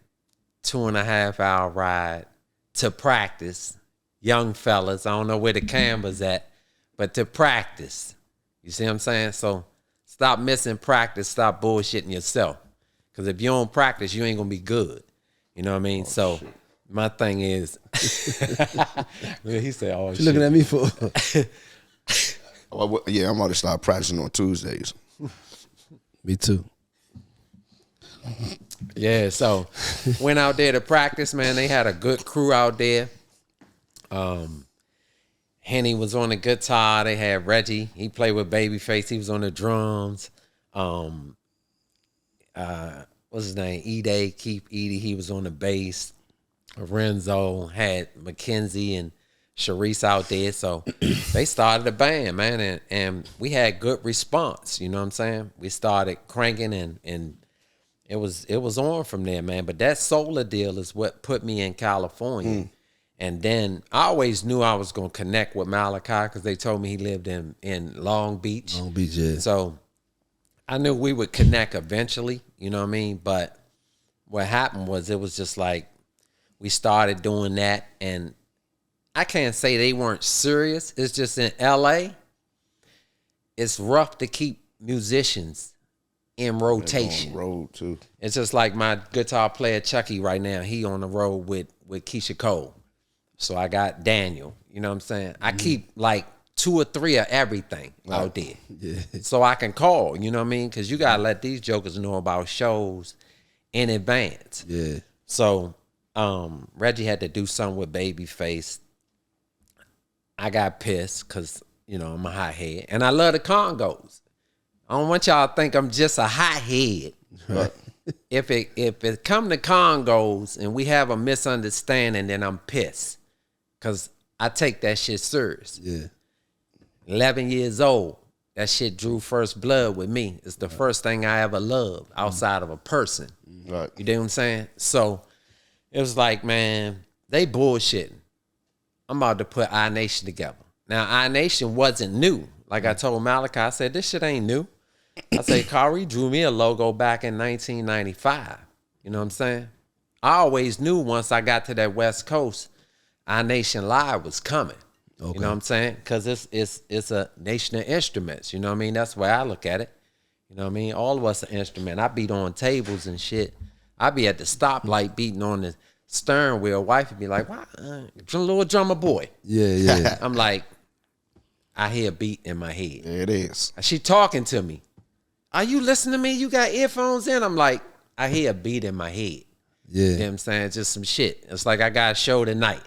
Speaker 1: 2.5 hour ride to practice. Young fellas, I don't know where the camera's at, but to practice. You see what I'm saying? So stop missing practice. Stop bullshitting yourself. Because if you don't practice, you ain't going to be good. You know what I mean? Shit. My thing is, he said, oh,
Speaker 4: What you looking at me for?
Speaker 2: Well, yeah, I'm about to start practicing on Tuesdays.
Speaker 4: Me too.
Speaker 1: Yeah, so went out there to practice, man. They had a good crew out there. Henny was on the guitar. They had Reggie. He played with Babyface. He was on the drums. What's his name? Keith Edie. He was on the bass. Renzo had Mackenzie and Sharice out there. So they started a band, man, and we had good response. You know what I'm saying? We started cranking and it was on from there, man. But that solar deal is what put me in California. And then I always knew I was going to connect with Malachi because they told me he lived in Long Beach.
Speaker 4: Long Beach, yeah.
Speaker 1: So I knew we would connect eventually, you know what I mean? But what happened was it was just like we started doing that. And I can't say they weren't serious. It's just in L.A., it's rough to keep musicians in rotation.
Speaker 2: On road too.
Speaker 1: It's just like my guitar player Chucky right now. He on the road with Keisha Cole. So I got Daniel. You know what I'm saying? I keep like 2 or 3 of everything out there.
Speaker 4: Yeah.
Speaker 1: So I can call, you know what I mean? Because you got to let these jokers know about shows in advance.
Speaker 4: Yeah.
Speaker 1: So Reggie had to do something with Babyface. I got pissed because, I'm a hot head. And I love the Congos. I don't want y'all to think I'm just a hot head. But if it come to Congos and we have a misunderstanding, then I'm pissed. Because I take that shit serious.
Speaker 4: Yeah.
Speaker 1: 11 years old, that shit drew first blood with me. It's the first thing I ever loved outside of a person.
Speaker 2: Right.
Speaker 1: You know what I'm saying? So it was like, man, they bullshitting. I'm about to put Our Nation together. Now, Our Nation wasn't new. Like I told Malachi, I said, this shit ain't new. I said, Kari drew me a logo back in 1995. You know what I'm saying? I always knew once I got to that West Coast, Our Nation Live was coming. Okay. You know what I'm saying? Because it's a nation of instruments. You know what I mean? That's the way I look at it. You know what I mean? All of us are instrument. I beat on tables and shit. I be at the stoplight beating on the stern wheel. Wife would be like, "Why, little drummer boy?"
Speaker 4: Yeah.
Speaker 1: I'm like, I hear a beat in my head.
Speaker 2: It is.
Speaker 1: She talking to me. Are you listening to me? You got earphones in? I'm like, I hear a beat in my head.
Speaker 4: Yeah.
Speaker 1: You know what I'm saying? Just some shit. It's like I got a show tonight.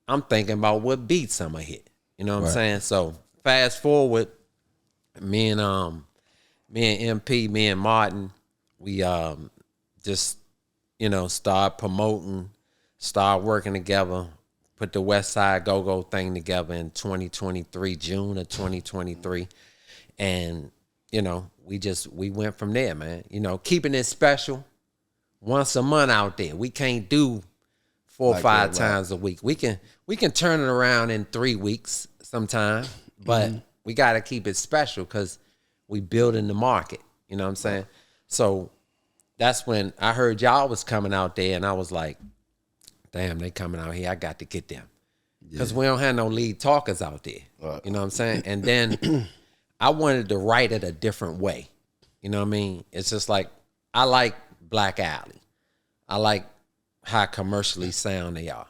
Speaker 1: I'm thinking about what beats I'm gonna hit. You know what I'm saying? So fast forward, me and MP, me and Martin, we just, start promoting, start working together, put the West Side Go-Go thing together in 2023, June of 2023. And, we went from there, man. Keeping it special once a month out there. We can't do 4 or 5 times a week. We can turn it around in 3 weeks sometime, but we got to keep it special because we building the market. You know what I'm saying? So that's when I heard y'all was coming out there, and I was like, damn, they coming out here. I got to get them because we don't have no lead talkers out there. Right. You know what I'm saying? And then I wanted to write it a different way. You know what I mean? It's just like, I like Black Alley. I like how commercially sound they are.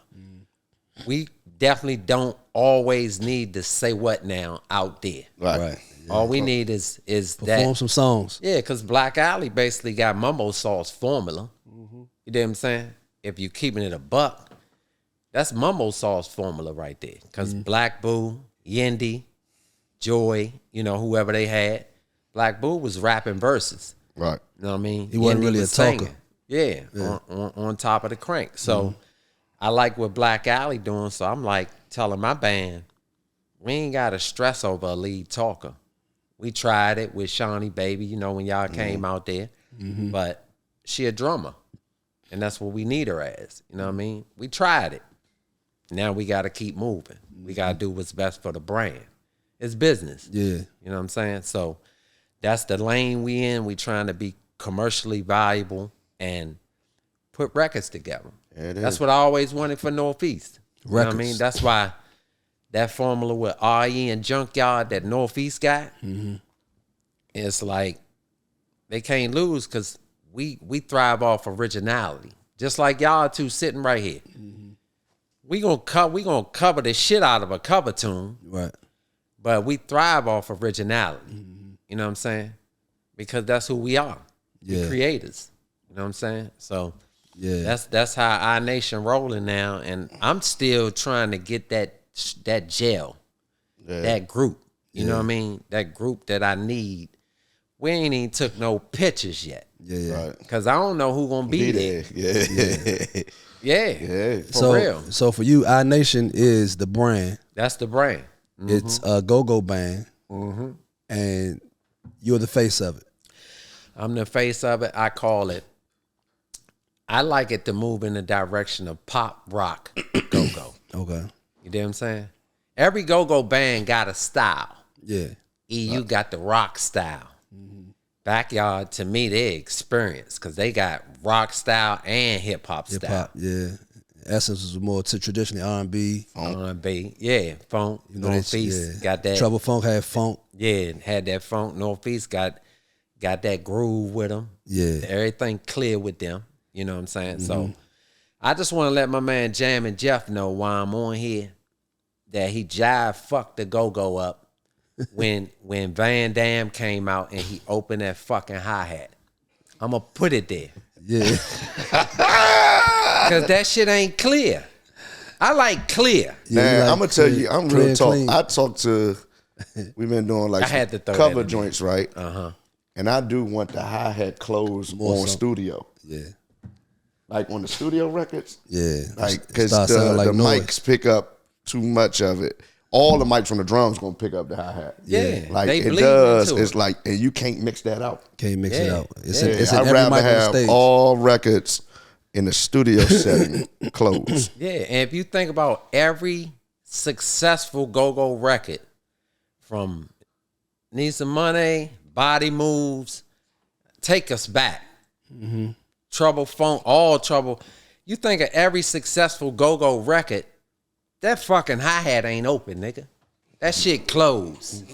Speaker 1: We definitely don't always need to say what now out there.
Speaker 2: Right.
Speaker 1: Yeah. All we need is
Speaker 4: perform some songs.
Speaker 1: Yeah, because Black Alley basically got Mumbo Sauce formula. You know what I'm saying? If you keeping it a buck, that's Mumbo Sauce formula right there. Because Black Boo, Yendi, Joy, whoever they had, Black Boo was rapping verses.
Speaker 2: Right.
Speaker 1: You know what I mean?
Speaker 4: He wasn't really a talker.
Speaker 1: Singing. Yeah. On top of the crank. So I like what Black Alley doing. So I'm like telling my band, we ain't got to stress over a lead talker. We tried it with Shawnee Baby, when y'all came out there. But she a drummer. And that's what we need her as. You know what I mean? We tried it. Now we got to keep moving. We got to do what's best for the brand. It's business.
Speaker 4: Yeah.
Speaker 1: You know what I'm saying? So that's the lane we in. We trying to be commercially valuable and put records together. That's what I always wanted for Northeast. You know what I mean? That's why that formula with RE and Junkyard that Northeast got, it's like they can't lose because we thrive off originality. Just like y'all two sitting right here. We gonna cover the shit out of a cover tune.
Speaker 4: Right.
Speaker 1: But we thrive off originality. You know what I'm saying? Because that's who we are.
Speaker 4: Yeah.
Speaker 1: We creators. You know what I'm saying? So
Speaker 4: yeah,
Speaker 1: that's how Our Nation rolling now. And I'm still trying to get that gel, that group. You know what I mean? That group that I need. We ain't even took no pictures yet.
Speaker 2: Yeah. Right.
Speaker 1: Because I don't know who gonna be there. Yeah. For real.
Speaker 4: So for you, Our Nation is the brand.
Speaker 1: That's the brand.
Speaker 4: It's a go-go band. And you're the face of it.
Speaker 1: I'm the face of it. I call it, I like it to move in the direction of pop, rock, go-go.
Speaker 4: Okay.
Speaker 1: You know what I'm saying? Every go-go band got a style.
Speaker 4: Yeah.
Speaker 1: EU got the rock style. Backyard, to me, they experience because they got rock style and hip-hop style.
Speaker 4: Hip-hop, yeah. Essence was more traditionally R&B.
Speaker 1: R&B, yeah. Funk, Northeast got that.
Speaker 4: Trouble Funk had funk.
Speaker 1: Yeah, had that funk. Northeast got that groove with them.
Speaker 4: Yeah.
Speaker 1: Everything clear with them. You know what I'm saying? So I just want to let my man Jam and Jeff know while I'm on here that he jive fucked the go-go up when Van Damme came out and he opened that fucking hi-hat. I'm going to put it there.
Speaker 4: Yeah.
Speaker 1: Because that shit ain't clear. I like clear.
Speaker 2: Man,
Speaker 4: like
Speaker 2: I'm going to tell you, I'm real talk. I talk to We've been doing like
Speaker 1: I had to throw
Speaker 2: cover
Speaker 1: that in
Speaker 2: joints, right? And I do want the hi-hat closed on studio.
Speaker 4: Yeah.
Speaker 2: Like on the studio records.
Speaker 4: Yeah.
Speaker 2: Like, because
Speaker 4: Start sounding like
Speaker 2: the
Speaker 4: noise.
Speaker 2: mics pick up too much of it. All the mics from the drums going to pick up the hi-hat.
Speaker 1: Yeah.
Speaker 2: Like,
Speaker 1: They
Speaker 2: it
Speaker 1: bleed
Speaker 2: does.
Speaker 1: into
Speaker 2: It's
Speaker 1: it.
Speaker 2: like, and you can't mix that out.
Speaker 4: Can't mix it
Speaker 1: Yeah.
Speaker 4: out. It's
Speaker 2: Yeah,
Speaker 4: in
Speaker 2: I'd
Speaker 4: every
Speaker 2: rather
Speaker 4: mic on the
Speaker 2: have
Speaker 4: stage.
Speaker 2: all records in the studio setting closed.
Speaker 1: Yeah, and if you think about every successful go-go record, from Need Some Money, Body Moves, Take Us Back, Trouble Funk, All Trouble. You think of every successful go-go record, that fucking hi-hat ain't open, nigga. That shit closed.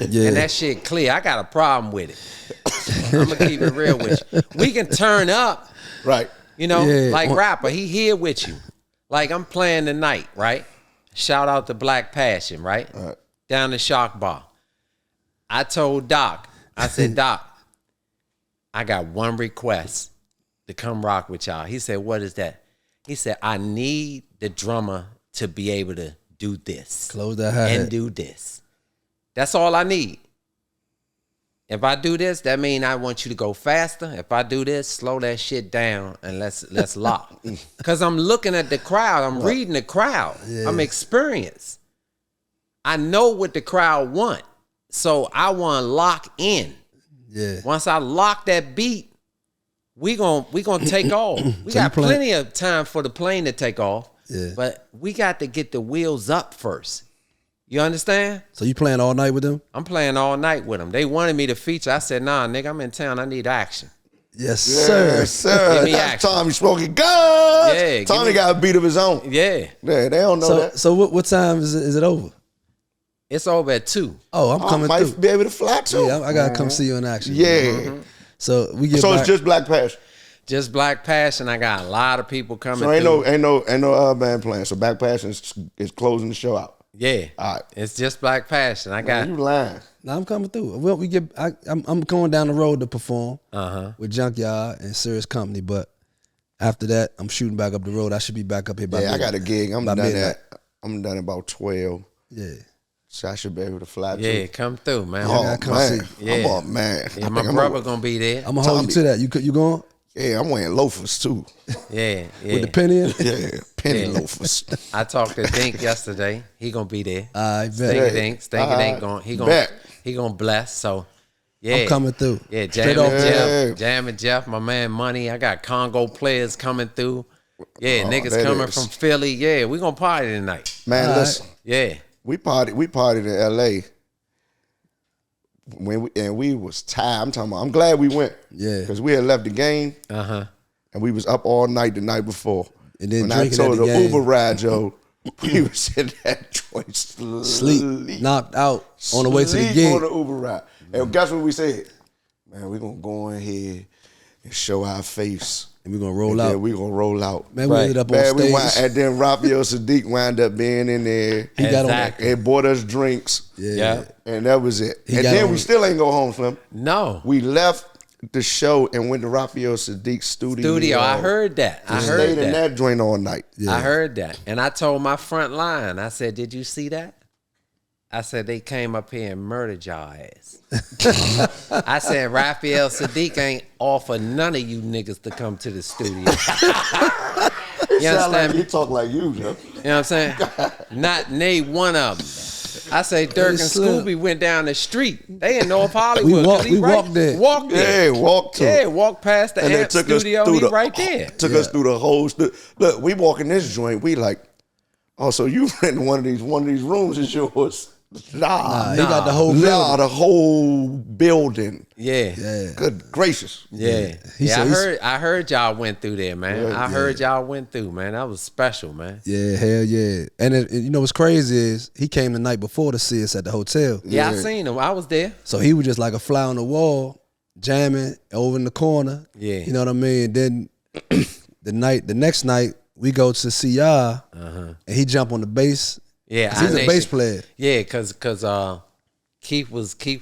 Speaker 4: Yeah.
Speaker 1: And that shit clear. I got a problem with it. I'm gonna keep it real with you. We can turn up,
Speaker 2: Right.
Speaker 1: you know,
Speaker 4: Yeah.
Speaker 1: like rapper, he here with you. Like I'm playing tonight, right? Shout out to Black Passion, right? Down the Shark Bar. I told Doc, I said, Doc, I got one request to come rock with y'all. He said, what is that? He said, I need the drummer to be able to do this.
Speaker 4: Close that hi-hat.
Speaker 1: And do this. That's all I need. If I do this, that means I want you to go faster. If I do this, slow that shit down and let's lock. Because I'm looking at the crowd. I'm reading the crowd. I'm experienced. I know what the crowd want. So I want to lock in.
Speaker 4: Yeah.
Speaker 1: Once I lock that beat, we gonna take off. We
Speaker 4: So
Speaker 1: got
Speaker 4: you play-
Speaker 1: plenty of time for the plane to take off.
Speaker 4: Yeah.
Speaker 1: But we got to get the wheels up first. You understand?
Speaker 4: So you playing all night with them?
Speaker 1: I'm playing all night with them. They wanted me to feature. I said, nah, nigga, I'm in town. I need action.
Speaker 4: Yes, sir.
Speaker 2: Yes, sir.
Speaker 1: Give me
Speaker 2: That's
Speaker 1: action.
Speaker 2: Tommy Smoking Guns.
Speaker 1: Yeah, give
Speaker 2: Tommy
Speaker 1: me-
Speaker 2: got a beat of his own.
Speaker 1: Yeah.
Speaker 2: Yeah, they don't know
Speaker 4: So
Speaker 2: that.
Speaker 4: so what time is it over?
Speaker 1: It's over at 2.
Speaker 4: Oh, I'm
Speaker 2: I
Speaker 4: coming
Speaker 2: might
Speaker 4: through.
Speaker 2: be able to fly too.
Speaker 4: Yeah, I gotta come see you in action.
Speaker 2: Yeah.
Speaker 4: So we get
Speaker 2: So
Speaker 4: back.
Speaker 2: it's just Black Passion.
Speaker 1: Just Black Passion. I got a lot of people coming
Speaker 2: So ain't
Speaker 1: through.
Speaker 2: no other band playing. So Black Passion is closing the show out.
Speaker 1: Yeah.
Speaker 2: All right.
Speaker 1: It's just Black Passion. I got
Speaker 2: You lying?
Speaker 4: Nah, I'm coming through. Well, I'm going down the road to perform
Speaker 1: Uh-huh.
Speaker 4: with Junkyard and Serious Company, but after that, I'm shooting back up the road. I should be back up here by
Speaker 2: Yeah, I
Speaker 4: midnight.
Speaker 2: got a gig. I'm
Speaker 4: By
Speaker 2: done
Speaker 4: midnight.
Speaker 2: I'm done about 12.
Speaker 4: Yeah.
Speaker 2: So I should be able to fly too.
Speaker 1: Yeah, come through, man.
Speaker 2: Oh,
Speaker 4: gotta come
Speaker 2: man.
Speaker 4: see.
Speaker 1: Yeah.
Speaker 2: Oh, man.
Speaker 1: Yeah,
Speaker 2: I
Speaker 1: my
Speaker 2: think I'm
Speaker 1: brother
Speaker 2: gonna-
Speaker 1: gonna be there.
Speaker 4: I'm gonna hold you
Speaker 2: Tommy.
Speaker 4: to that. You going
Speaker 2: Yeah, I'm wearing loafers too.
Speaker 1: Yeah, yeah.
Speaker 4: with the penny in?
Speaker 2: Yeah, penny
Speaker 1: Yeah.
Speaker 2: loafers.
Speaker 1: I talked to Dink yesterday. He gonna be there.
Speaker 4: I bet.
Speaker 1: Stinky Dink
Speaker 2: Bet.
Speaker 1: he gonna bless. So yeah,
Speaker 4: I'm coming through.
Speaker 1: Yeah,
Speaker 4: Straight
Speaker 1: Jam
Speaker 4: off
Speaker 1: and
Speaker 4: the-
Speaker 1: Jeff, Jam and Jeff, my man Money. I got Congo players coming through. Yeah, niggas
Speaker 2: that
Speaker 1: coming
Speaker 2: is.
Speaker 1: from Philly. Yeah, we gonna party tonight.
Speaker 2: Man,
Speaker 4: All right.
Speaker 2: listen.
Speaker 1: Yeah,
Speaker 2: We partied in LA when we was tired. I'm glad we went.
Speaker 4: Yeah.
Speaker 2: Because we had left the game
Speaker 1: uh-huh.
Speaker 2: and we was up all night the night before.
Speaker 4: And then
Speaker 2: when I
Speaker 4: drinking
Speaker 2: told
Speaker 4: at
Speaker 2: the
Speaker 4: the game.
Speaker 2: Uber ride, Joe, we was in that joint
Speaker 4: Sleep, knocked out on the way to the
Speaker 2: Sleep
Speaker 4: gig.
Speaker 2: on the Uber ride. And guess what we said? Man, we gonna go in here and show our face.
Speaker 4: And we're gonna roll
Speaker 2: And
Speaker 4: out.
Speaker 2: then we gonna roll out.
Speaker 4: Man, we ended up on
Speaker 2: Man,
Speaker 4: stage.
Speaker 2: and then Raphael Sadiq wound up being in there.
Speaker 4: He got on
Speaker 1: Exactly.
Speaker 2: And bought us drinks.
Speaker 1: Yeah.
Speaker 2: And that was it.
Speaker 4: He
Speaker 2: And
Speaker 4: got
Speaker 2: then
Speaker 4: on-
Speaker 2: we still ain't go home, Slim.
Speaker 1: No
Speaker 2: We left the show and went to Raphael Sadiq's studio.
Speaker 1: I heard that. I heard
Speaker 2: Stayed in
Speaker 1: that.
Speaker 2: that joint all night.
Speaker 1: I heard that. And I told my front line, I said, did you see that? I said, they came up here and murdered y'all ass. I said, Raphael Sadiq ain't offer none of you niggas to come to the studio. You
Speaker 2: Sound like
Speaker 1: understand
Speaker 2: he
Speaker 1: me?
Speaker 2: talk like you, Joe.
Speaker 1: You know what I'm saying? Not name one of them. I say Dirk and
Speaker 4: Slim.
Speaker 1: Scooby went down the street. They in North Hollywood. 'cause he
Speaker 4: we walked there.
Speaker 1: Walked there.
Speaker 2: Yeah, walked to
Speaker 1: Yeah, walked past the
Speaker 2: And they
Speaker 1: Amp
Speaker 2: took us
Speaker 1: studio.
Speaker 2: through
Speaker 1: He
Speaker 2: the
Speaker 1: right there.
Speaker 2: Took us through the whole look, we walk in this joint, we like, oh, so you in one of these rooms is yours. Nah,
Speaker 4: He got the whole
Speaker 2: nah,
Speaker 4: building.
Speaker 2: the whole building.
Speaker 1: Yeah.
Speaker 4: Yeah.
Speaker 2: Good gracious.
Speaker 1: Yeah.
Speaker 4: He
Speaker 1: Yeah,
Speaker 4: said
Speaker 1: I heard y'all went through there, man.
Speaker 2: Yeah,
Speaker 1: I heard y'all went through, man. That was special, man.
Speaker 4: Yeah, hell yeah. And you know what's crazy is he came the night before to see us at the hotel.
Speaker 1: Yeah, I seen him. I was there.
Speaker 4: So he was just like a fly on the wall, jamming over in the corner.
Speaker 1: Yeah.
Speaker 4: You know what I mean? And then the next night, we go to see y'all, and he jump on the bass.
Speaker 1: Yeah,
Speaker 4: 'Cause he's a
Speaker 1: I
Speaker 4: bass
Speaker 1: nation.
Speaker 4: player.
Speaker 1: Yeah, cause Keith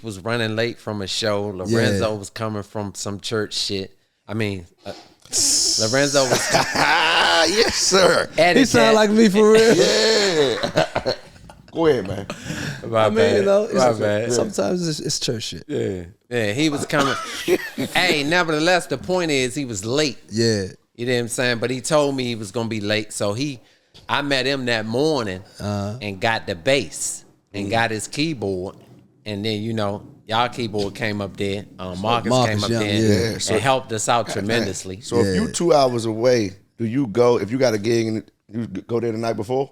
Speaker 1: was running late from a show. Lorenzo was coming from some church shit. I mean, Lorenzo was
Speaker 2: Ah, yes, sir.
Speaker 4: He
Speaker 1: edit
Speaker 4: sound
Speaker 1: that.
Speaker 4: like me for real.
Speaker 2: Yeah. Go ahead, man.
Speaker 1: My bad.
Speaker 4: You know,
Speaker 1: My bad.
Speaker 4: sometimes it's church shit.
Speaker 1: Yeah, he was coming. Hey, nevertheless, the point is he was late.
Speaker 4: Yeah.
Speaker 1: You know what I'm saying? But he told me he was gonna be late. So I met him that morning and got the bass and got his keyboard. And then, y'all keyboard came up there. Marcus came up
Speaker 4: Young,
Speaker 1: there
Speaker 2: yeah.
Speaker 1: and helped us out tremendously.
Speaker 2: So if you 2 hours away, do you go, if you got a gig and you go there the night before?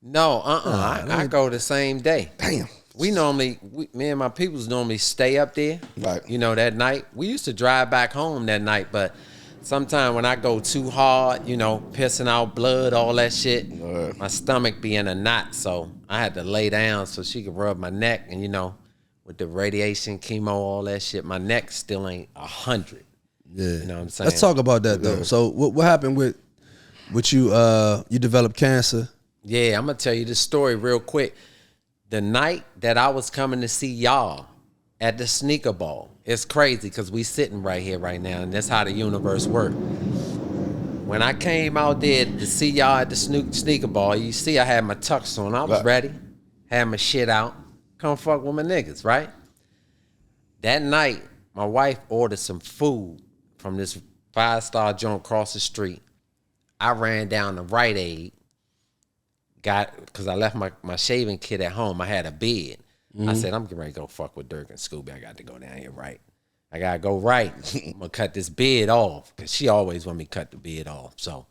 Speaker 1: No, I go the same day.
Speaker 2: Damn.
Speaker 1: Me and my peoples normally stay up there,
Speaker 2: Right.
Speaker 1: That night. We used to drive back home that night, but sometimes when I go too hard, pissing out blood, all that shit, my stomach be in a knot, so I had to lay down so she could rub my neck, and with the radiation, chemo, all that shit, my neck still ain't 100.
Speaker 4: Yeah.
Speaker 1: You know what I'm saying?
Speaker 4: Let's talk about that though. So what happened with you? You developed cancer.
Speaker 1: Yeah, I'm gonna tell you this story real quick. The night that I was coming to see y'all at the sneaker ball, it's crazy because we sitting right here right now, and that's how the universe works. When I came out there to see y'all at the sneaker ball, you see I had my tux on. I was ready, had my shit out, come fuck with my niggas, right? That night, my wife ordered some food from this 5-star joint across the street. I ran down to Rite Aid, because I left my shaving kit at home. I had a bed. I said, I'm getting ready to go fuck with Dirk and Scooby. I got to go down here right. I got to go right. I'm going to cut this bed off because she always want me to cut the bed off. So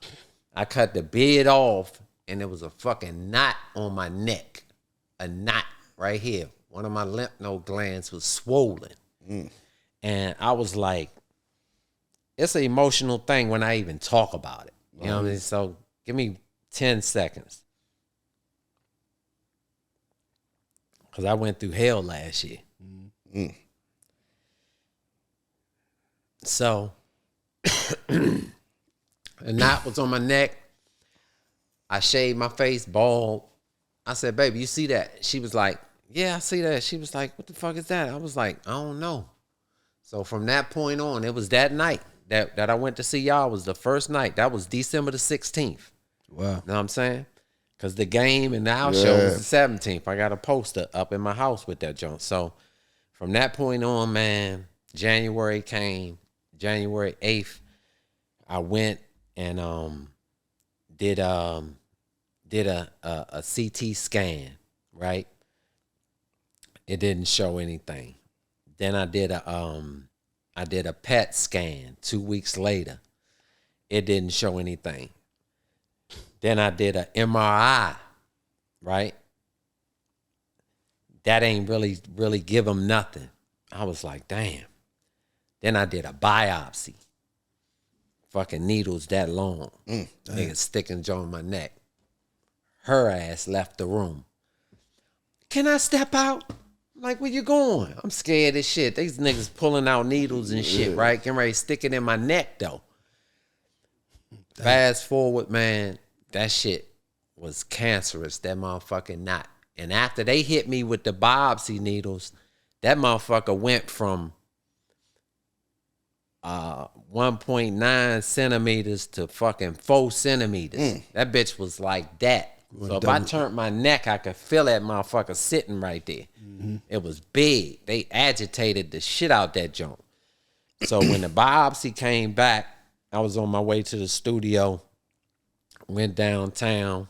Speaker 1: I cut the bed off, and there was a fucking knot on my neck. A knot right here. One of my lymph node glands was swollen. And I was like, it's an emotional thing when I even talk about it. You know what I mean? So give me 10 seconds. Because I went through hell last year. So, a knot was on my neck. I shaved my face, bald. I said, baby, you see that? She was like, yeah, I see that. She was like, what the fuck is that? I was like, I don't know. So from that point on, it was that night that I went to see y'all was the first night. That was December the 16th.
Speaker 4: Wow.
Speaker 1: You know what I'm saying? Because the game and the house show was the 17th. I got a poster up in my house with that joint. So from that point on, man, January came. January 8th, I went and did a CT scan, right? It didn't show anything. Then I did a PET scan 2 weeks later. It didn't show anything. Then I did an MRI, right? That ain't really give them nothing. I was like, damn. Then I did a biopsy. Fucking needles that long. Nigga sticking jaw in my neck. Her ass left the room. Can I step out? I'm like, where you going? I'm scared as shit. These niggas pulling out needles and shit, right? Getting ready to stick it in my neck, though. Fast forward, man, that shit was cancerous, that motherfucking knot. And after they hit me with the biopsy needles, that motherfucker went from 1.9 centimeters to fucking 4 centimeters. That bitch was like that. So if I turned my neck, I could feel that motherfucker sitting right there. It was big. They agitated the shit out that joint. So when the biopsy came back, I was on my way to the studio, went downtown.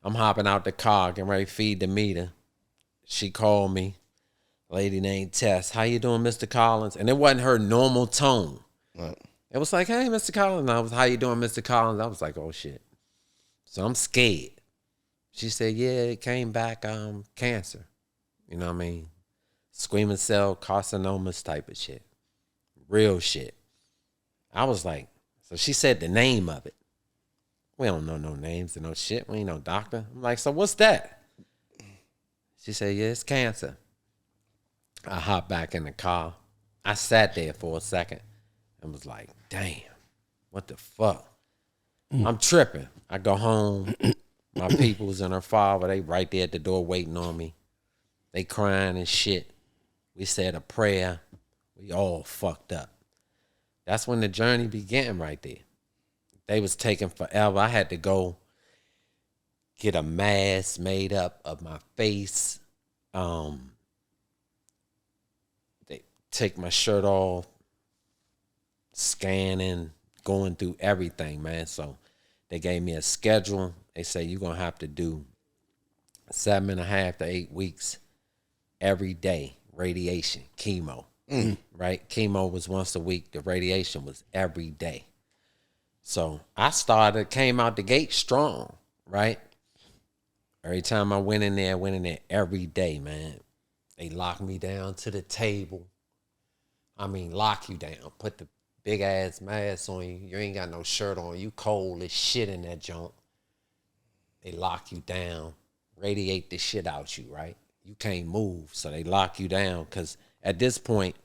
Speaker 1: I'm hopping out the car, getting ready to feed the meter. She called me. Lady named Tess. How you doing, Mr. Collins? And it wasn't her normal tone. Right. It was like, hey, Mr. Collins. And how you doing, Mr. Collins? I was like, oh, shit. So I'm scared. She said, yeah, it came back cancer. You know what I mean? Squamous cell carcinomas type of shit. Real shit. I was like, so she said the name of it. We don't know no names and no shit. We ain't no doctor. I'm like, so what's that? She said, yeah, it's cancer. I hopped back in the car. I sat there for a second and was like, damn, what the fuck? I'm tripping. I go home. My peoples and her father, they right there at the door waiting on me. They crying and shit. We said a prayer. We all fucked up. That's when the journey began right there. They was taking forever. I had to go get a mask made up of my face. They take my shirt off, scanning, going through everything, man. So they gave me a schedule. They say you're going to have to do 7.5 to 8 weeks every day, radiation, chemo, right? Chemo was once a week. The radiation was every day. So I came out the gate strong, right? Every time I went in there every day, man. They locked me down to the table. I mean, lock you down. Put the big ass mask on you. You ain't got no shirt on. You cold as shit in that junk. They lock you down, radiate the shit out you, right? You can't move, so they lock you down. Because at this point,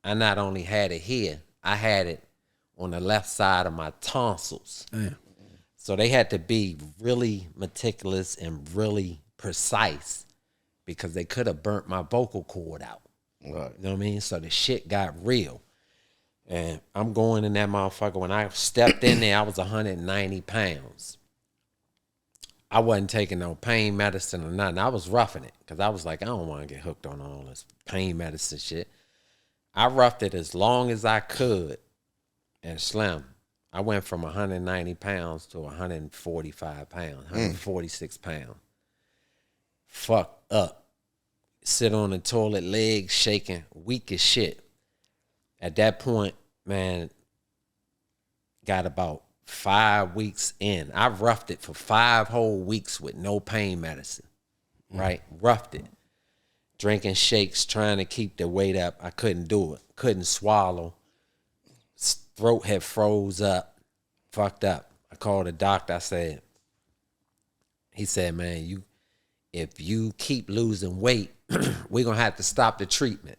Speaker 1: I not only had it here, I had it on the left side of my tonsils.
Speaker 4: Damn.
Speaker 1: So they had to be really meticulous and really precise because they could have burnt my vocal cord out.
Speaker 2: Right.
Speaker 1: You know what I mean? So the shit got real. And I'm going in that motherfucker. When I stepped in there, I was 190 pounds. I wasn't taking no pain medicine or nothing. I was roughing it because I was like, I don't want to get hooked on all this pain medicine shit. I roughed it as long as I could and slim. I went from 190 pounds to 145 pounds, 146 pounds. Fucked up. Sit on the toilet, legs shaking, weak as shit. At that point, man, got about 5 weeks in. I roughed it for 5 whole weeks with no pain medicine, right? Roughed it. Drinking shakes, trying to keep the weight up. I couldn't do it. Couldn't swallow. Throat had froze up. Fucked up. I called the doctor. He said, man, if you keep losing weight, we're going to have to stop the treatment.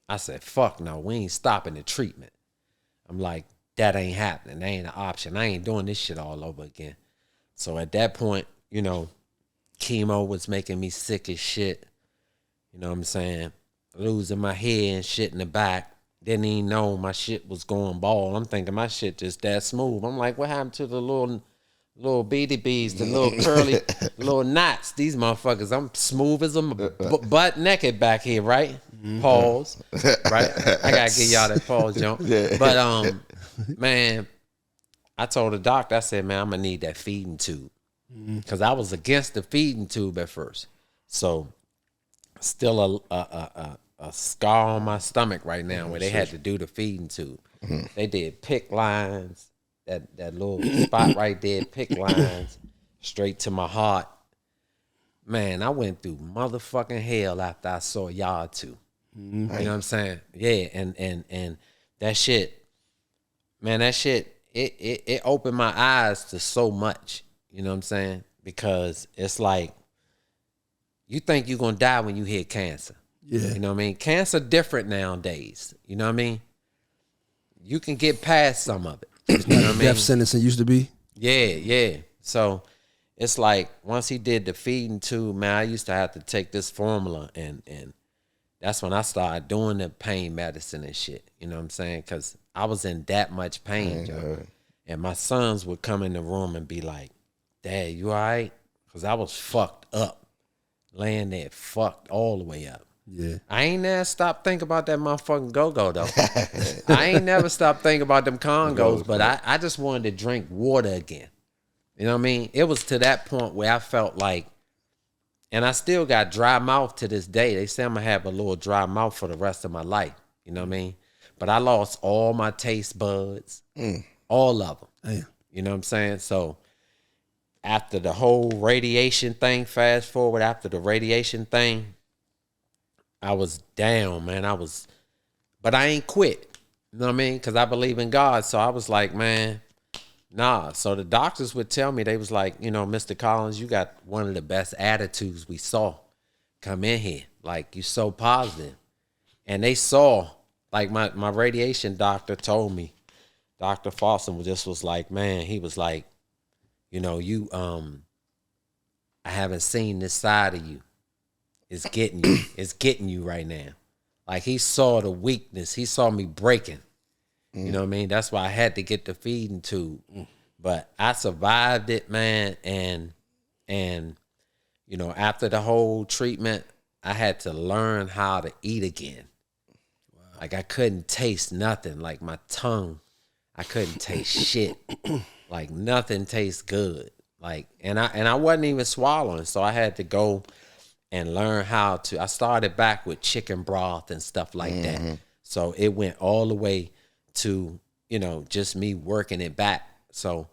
Speaker 1: I said, fuck no, we ain't stopping the treatment. I'm like, that ain't happening. That ain't an option. I ain't doing this shit all over again. So at that point, you know, chemo was making me sick as shit. You know what I'm saying? Losing my hair and shit in the back. Didn't even know my shit was going bald. I'm thinking my shit just that smooth. I'm like, what happened to the little beady bees, the little curly, little knots? These motherfuckers, I'm smooth as a butt naked back here, right? Pause, right? I gotta give y'all that pause jump. Yeah. But man, I told the doctor, I said, man, I'm gonna need that feeding tube because I was against the feeding tube at first. So still a scar on my stomach right now where they had to do the feeding tube. They did pick lines. That little spot right there, pick lines straight to my heart. Man, I went through motherfucking hell after I saw y'all two. You know what I'm saying? Yeah, and that shit, man, it opened my eyes to so much. You know what I'm saying? Because it's like, you think you're gonna die when you hit cancer. Yeah. You know what I mean? Cancer different nowadays. You know what I mean? You can get past some of it. You know what I mean?
Speaker 4: Death sentence it used to be.
Speaker 1: Yeah. So it's like once he did the feeding tube, man, I used to have to take this formula and that's when I started doing the pain medicine and shit. You know what I'm saying? Because I was in that much pain, Joe. And my sons would come in the room and be like, Dad, you all right? Because I was fucked up. Laying there fucked all the way up. Yeah. I ain't never stopped thinking about that motherfucking go-go, though. I ain't never stopped thinking about them Congos, but I just wanted to drink water again. You know what I mean? It was to that point where I felt like, and I still got dry mouth to this day. They say I'm going to have a little dry mouth for the rest of my life. You know what I mean? But I lost all my taste buds, all of them. Damn. You know what I'm saying? So after the whole radiation thing, fast forward, after the radiation thing, I was down, man. But I ain't quit. You know what I mean? Because I believe in God. So I was like, man, nah. So the doctors would tell me, they was like, you know, Mr. Collins, you got one of the best attitudes we saw come in here. Like, you so positive. And they saw, like my radiation doctor told me, Dr. Fossum just was like, man, he was like, you know, you, I haven't seen this side of you. It's getting you. It's getting you right now. Like, he saw the weakness. He saw me breaking. You know what I mean? That's why I had to get the feeding tube. But I survived it, man. And And, you know, after the whole treatment, I had to learn how to eat again. Wow. Like I couldn't taste nothing. Like my tongue, I couldn't taste shit. Like nothing tastes good. Like, and I wasn't even swallowing. So I had to go and learn how to. I started back with chicken broth and stuff like that. So it went all the way to, you know, just me working it back. So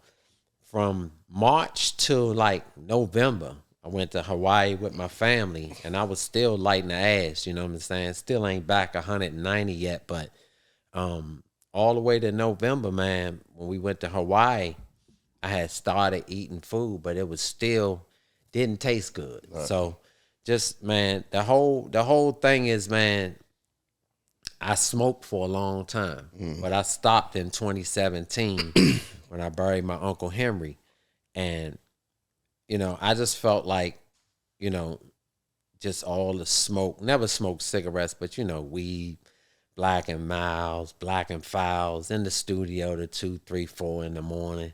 Speaker 1: from March to like November, I went to Hawaii with my family, and I was still lighting the ass, you know what I'm saying? Still ain't back 190 yet, but all the way to November, man, when we went to Hawaii, I had started eating food, but it was still didn't taste good. Right. So just, man, the whole thing is, man, I smoked for a long time, but I stopped in 2017 when I buried my Uncle Henry. And, you know, I just felt like, you know, just all the smoke, never smoked cigarettes, but, you know, weed, Black and Miles, Black and Fouls, in the studio to 2, 3, 4 in the morning,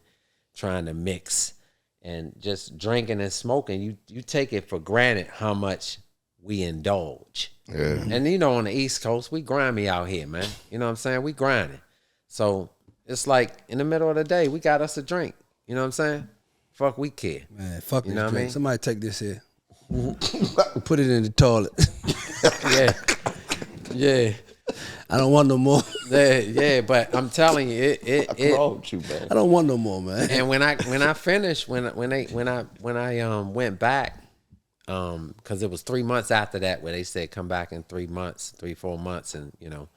Speaker 1: trying to mix and just drinking and smoking. You take it for granted how much we indulge. Yeah. And, you know, on the East Coast, we grimy out here, man. You know what I'm saying? We grinding. So it's like in the middle of the day, we got us a drink. You know what I'm saying? Fuck, we care.
Speaker 4: Man, fuck
Speaker 1: you
Speaker 4: this
Speaker 1: know
Speaker 4: drink.
Speaker 1: What I mean?
Speaker 4: Somebody take this here. Put it in the toilet.
Speaker 1: Yeah. Yeah.
Speaker 4: I don't want no more.
Speaker 1: Yeah, but I'm telling you, it
Speaker 2: you, man.
Speaker 4: I don't want no more, man.
Speaker 1: And when I finished, when I went back, because it was 3 months after that where they said come back in 3 months, 3-4 months, and you know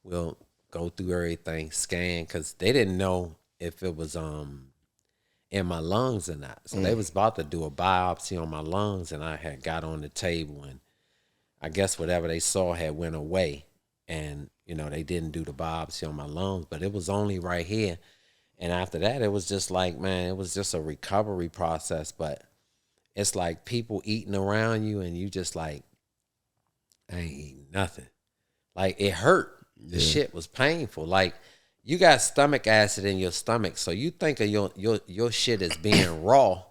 Speaker 1: we'll go through everything, scan, because they didn't know if it was in my lungs or not. So they was about to do a biopsy on my lungs, and I had got on the table, and I guess whatever they saw had went away. And, you know, they didn't do the biopsy on my lungs, but it was only right here. And after that, it was just like, man, it was just a recovery process. But it's like people eating around you and you just like, I ain't eating nothing. Like, it hurt. The shit was painful. Like, you got stomach acid in your stomach, so you think of your shit as being raw.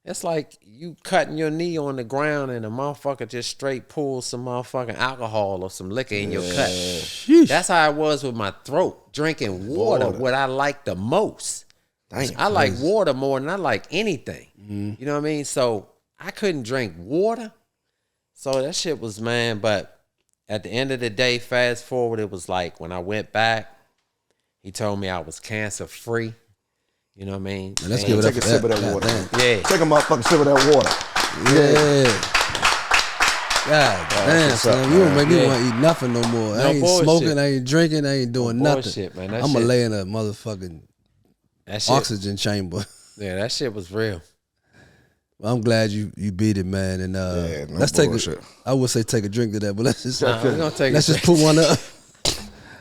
Speaker 1: It's like you cutting your knee on the ground and a motherfucker just straight pulls some motherfucking alcohol or some liquor in your cut. Sheesh. That's how it was with my throat. Drinking water, what I like the most. I like water more than I like anything. You know what I mean? So I couldn't drink water. So that shit was, man, but at the end of the day, fast forward, it was like when I went back, he told me I was cancer free. You know what I mean?
Speaker 4: Man, let's give it
Speaker 2: take
Speaker 4: up
Speaker 2: a
Speaker 4: for
Speaker 2: sip
Speaker 4: that.
Speaker 2: of that water.
Speaker 1: Yeah.
Speaker 2: Take a motherfucking sip of that water.
Speaker 4: Yeah. God damn, son. You don't make me want to eat nothing no more. I ain't
Speaker 1: bullshit.
Speaker 4: smoking, I ain't drinking, I ain't doing nothing.
Speaker 1: Bullshit, man.
Speaker 4: I'm going to lay in a motherfucking oxygen chamber.
Speaker 1: Yeah, that shit was real.
Speaker 4: Well, I'm glad you beat it, man. And let's take I would say take a drink to that, but let's just just put one up.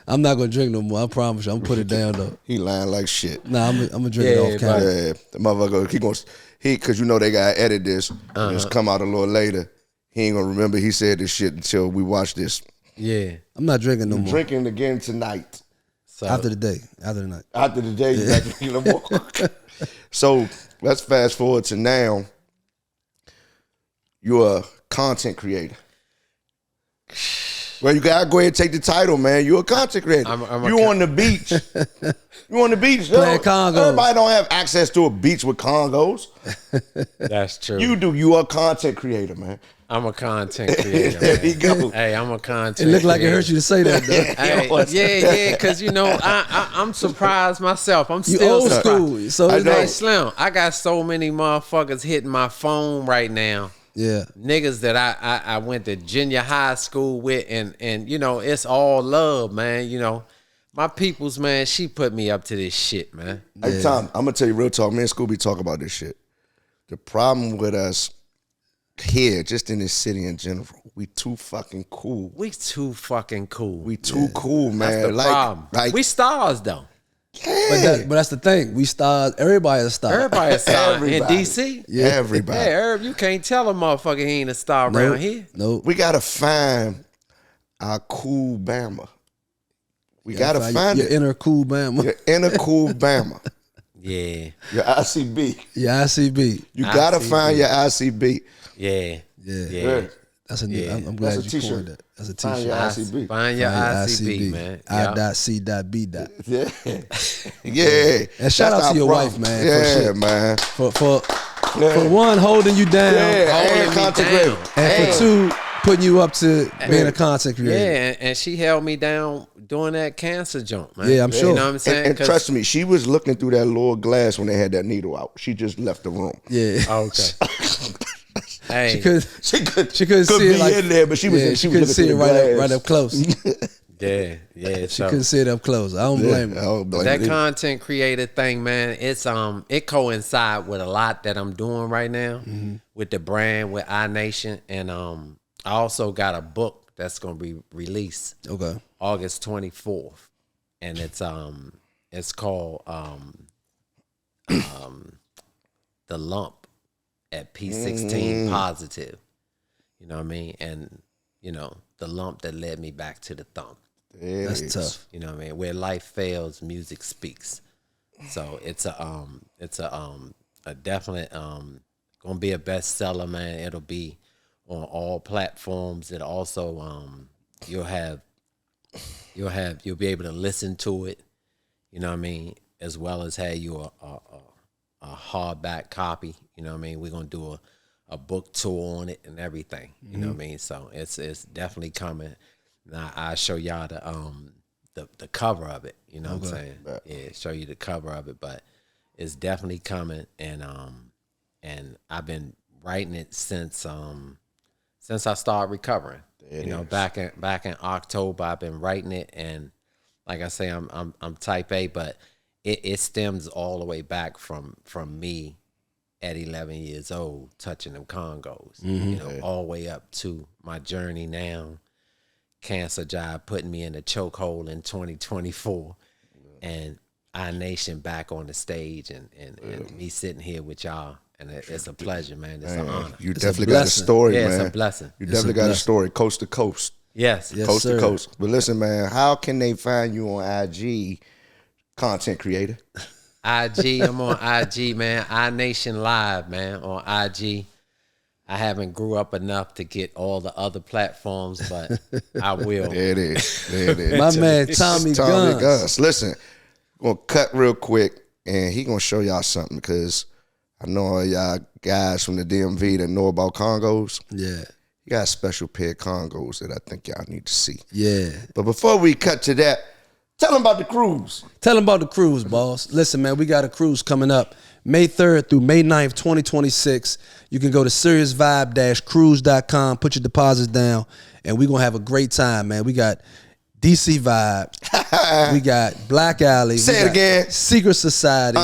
Speaker 4: I'm not gonna drink no more. I promise you. I'm gonna put it down though.
Speaker 2: He lying like shit.
Speaker 4: Nah, I'm gonna drink it off camera.
Speaker 2: Yeah, the motherfucker. Because you know they gotta edit this. And it's come out a little later. He ain't gonna remember he said this shit until we watch this.
Speaker 1: Yeah,
Speaker 4: I'm not drinking no more.
Speaker 2: Drinking again tonight.
Speaker 1: So,
Speaker 4: after the night.
Speaker 2: After the day, you're not drinking no more. So let's fast forward to now. You're a content creator. Well, you gotta go ahead and take the title, man. You're a content creator. You on the beach. You on the beach.
Speaker 4: Playing Congos.
Speaker 2: Everybody don't have access to a beach with Congos.
Speaker 1: That's true.
Speaker 2: You do. You are a content creator, man.
Speaker 1: I'm a content creator.
Speaker 2: There you go.
Speaker 1: Hey, I'm a content
Speaker 4: It looked like it hurt you to say that, though.
Speaker 1: Yeah, because, you know, I'm surprised myself. I'm still
Speaker 4: old
Speaker 1: surprised.
Speaker 4: school. So
Speaker 1: Hey, Slim, I got so many motherfuckers hitting my phone right now.
Speaker 4: Yeah.
Speaker 1: Niggas that I went to junior high school with, and you know, it's all love, man. You know, my peoples, man, she put me up to this shit, man.
Speaker 2: Hey, Tom, I'm gonna tell you real talk. Me and Scooby talk about this shit. The problem with us here, just in this city in general, we too fucking cool.
Speaker 1: We too fucking cool.
Speaker 2: We too cool, man.
Speaker 1: That's the problem.
Speaker 2: Like,
Speaker 1: we stars though.
Speaker 2: Yeah.
Speaker 4: But that's the thing. We stars. Everybody a star.
Speaker 1: Everybody a star in
Speaker 2: Everybody.
Speaker 1: DC.
Speaker 2: Yeah. Everybody.
Speaker 1: Yeah, Herb, you can't tell a motherfucker he ain't a star around here.
Speaker 4: Nope.
Speaker 2: We gotta find our cool Bama. We gotta find
Speaker 4: your
Speaker 2: it.
Speaker 4: inner cool Bama.
Speaker 2: Your inner cool Bama.
Speaker 1: Yeah.
Speaker 2: Your ICB.
Speaker 4: Yeah, ICB.
Speaker 2: You gotta find your ICB.
Speaker 1: Yeah.
Speaker 4: Yeah. That's a new.
Speaker 2: Yeah.
Speaker 4: I'm glad
Speaker 2: That's a
Speaker 4: you
Speaker 2: t-shirt.
Speaker 4: coined that. That's a
Speaker 2: Find
Speaker 4: t-shirt.
Speaker 2: your ICB.
Speaker 1: Find your ICB, man.
Speaker 4: I.C.B.
Speaker 2: Yeah. Yeah.
Speaker 4: And shout
Speaker 2: That's
Speaker 4: out to
Speaker 2: our
Speaker 4: your wife,
Speaker 2: problem.
Speaker 4: man.
Speaker 2: Yeah, man.
Speaker 4: For one, holding you down.
Speaker 2: Yeah,
Speaker 1: holding
Speaker 2: and
Speaker 1: me
Speaker 2: content
Speaker 1: down.
Speaker 2: creator.
Speaker 4: And for two, putting you up to being a content creator.
Speaker 1: Yeah, and she held me down doing that cancer jump, man.
Speaker 4: Yeah, I'm sure.
Speaker 1: You know what I'm saying?
Speaker 2: And trust me, she was looking through that little glass when they had that needle out. She just left the room.
Speaker 4: Yeah.
Speaker 1: Okay. Hey,
Speaker 4: She couldn't
Speaker 2: She
Speaker 4: couldn't see
Speaker 2: be
Speaker 4: it like
Speaker 2: in there, but she was.
Speaker 4: yeah,
Speaker 2: she
Speaker 4: couldn't
Speaker 2: was
Speaker 4: see it
Speaker 2: looking through the
Speaker 4: right up close.
Speaker 1: yeah.
Speaker 4: She couldn't see it up close. I don't blame her.
Speaker 2: I don't blame
Speaker 1: That
Speaker 2: you.
Speaker 1: content creator thing, man, it coincides with a lot that I'm doing right now with the brand, with iNation, and I also got a book that's gonna be released
Speaker 4: Okay.
Speaker 1: August 24th, and it's called The Lump at P16 Positive. You know what I mean? And the lump that led me back to the thump.
Speaker 4: That's tough.
Speaker 1: You know what I mean? Where life fails, music speaks. So it's a definite gonna be a bestseller, man. It'll be on all platforms. It also you'll be able to listen to it. You know what I mean? As well as have you a hardback copy. You know what I mean? We're gonna do a book tour on it and everything. You know what I mean? So it's definitely coming. Now I show y'all the cover of it. You know what I'm saying? Yeah, show you the cover of it. But it's definitely coming, and I've been writing it since I started recovering. Back in October, I've been writing it, and like I say, I'm type A, but it stems all the way back from me at 11 years old, touching them Congos, all the way up to my journey now. Cancer job putting me in a chokehold in 2024, and iNation back on the stage, and me sitting here with y'all, and it's a pleasure, man. It's an honor.
Speaker 2: You definitely got a story,
Speaker 1: Yeah,
Speaker 2: man.
Speaker 1: it's a blessing.
Speaker 2: You definitely got a story, coast to coast,
Speaker 1: Yes.
Speaker 2: coast
Speaker 4: sir.
Speaker 2: to coast. But listen, man, how can they find you on IG, content creator?
Speaker 1: IG, I'm on IG, man. iNation Live, man, on IG. I haven't grew up enough to get all the other platforms, but I will.
Speaker 2: There it is. There it is.
Speaker 4: My man Tommy Gunz.
Speaker 2: Listen, we're gonna cut real quick, and he gonna show y'all something, because I know all y'all guys from the DMV that know about Congos.
Speaker 4: Yeah.
Speaker 2: You got a special pair of Congos that I think y'all need to see.
Speaker 4: Yeah.
Speaker 2: But before we cut to that, tell them about the cruise.
Speaker 4: Tell them about the cruise, boss. Listen, man, we got a cruise coming up May 3rd through May 9th, 2026. You can go to SiriusVybe-cruise.com, put your deposits down, and we're going to have a great time, man. We got DC Vibes. We got Black Alley.
Speaker 2: Say it again.
Speaker 4: Secret Society.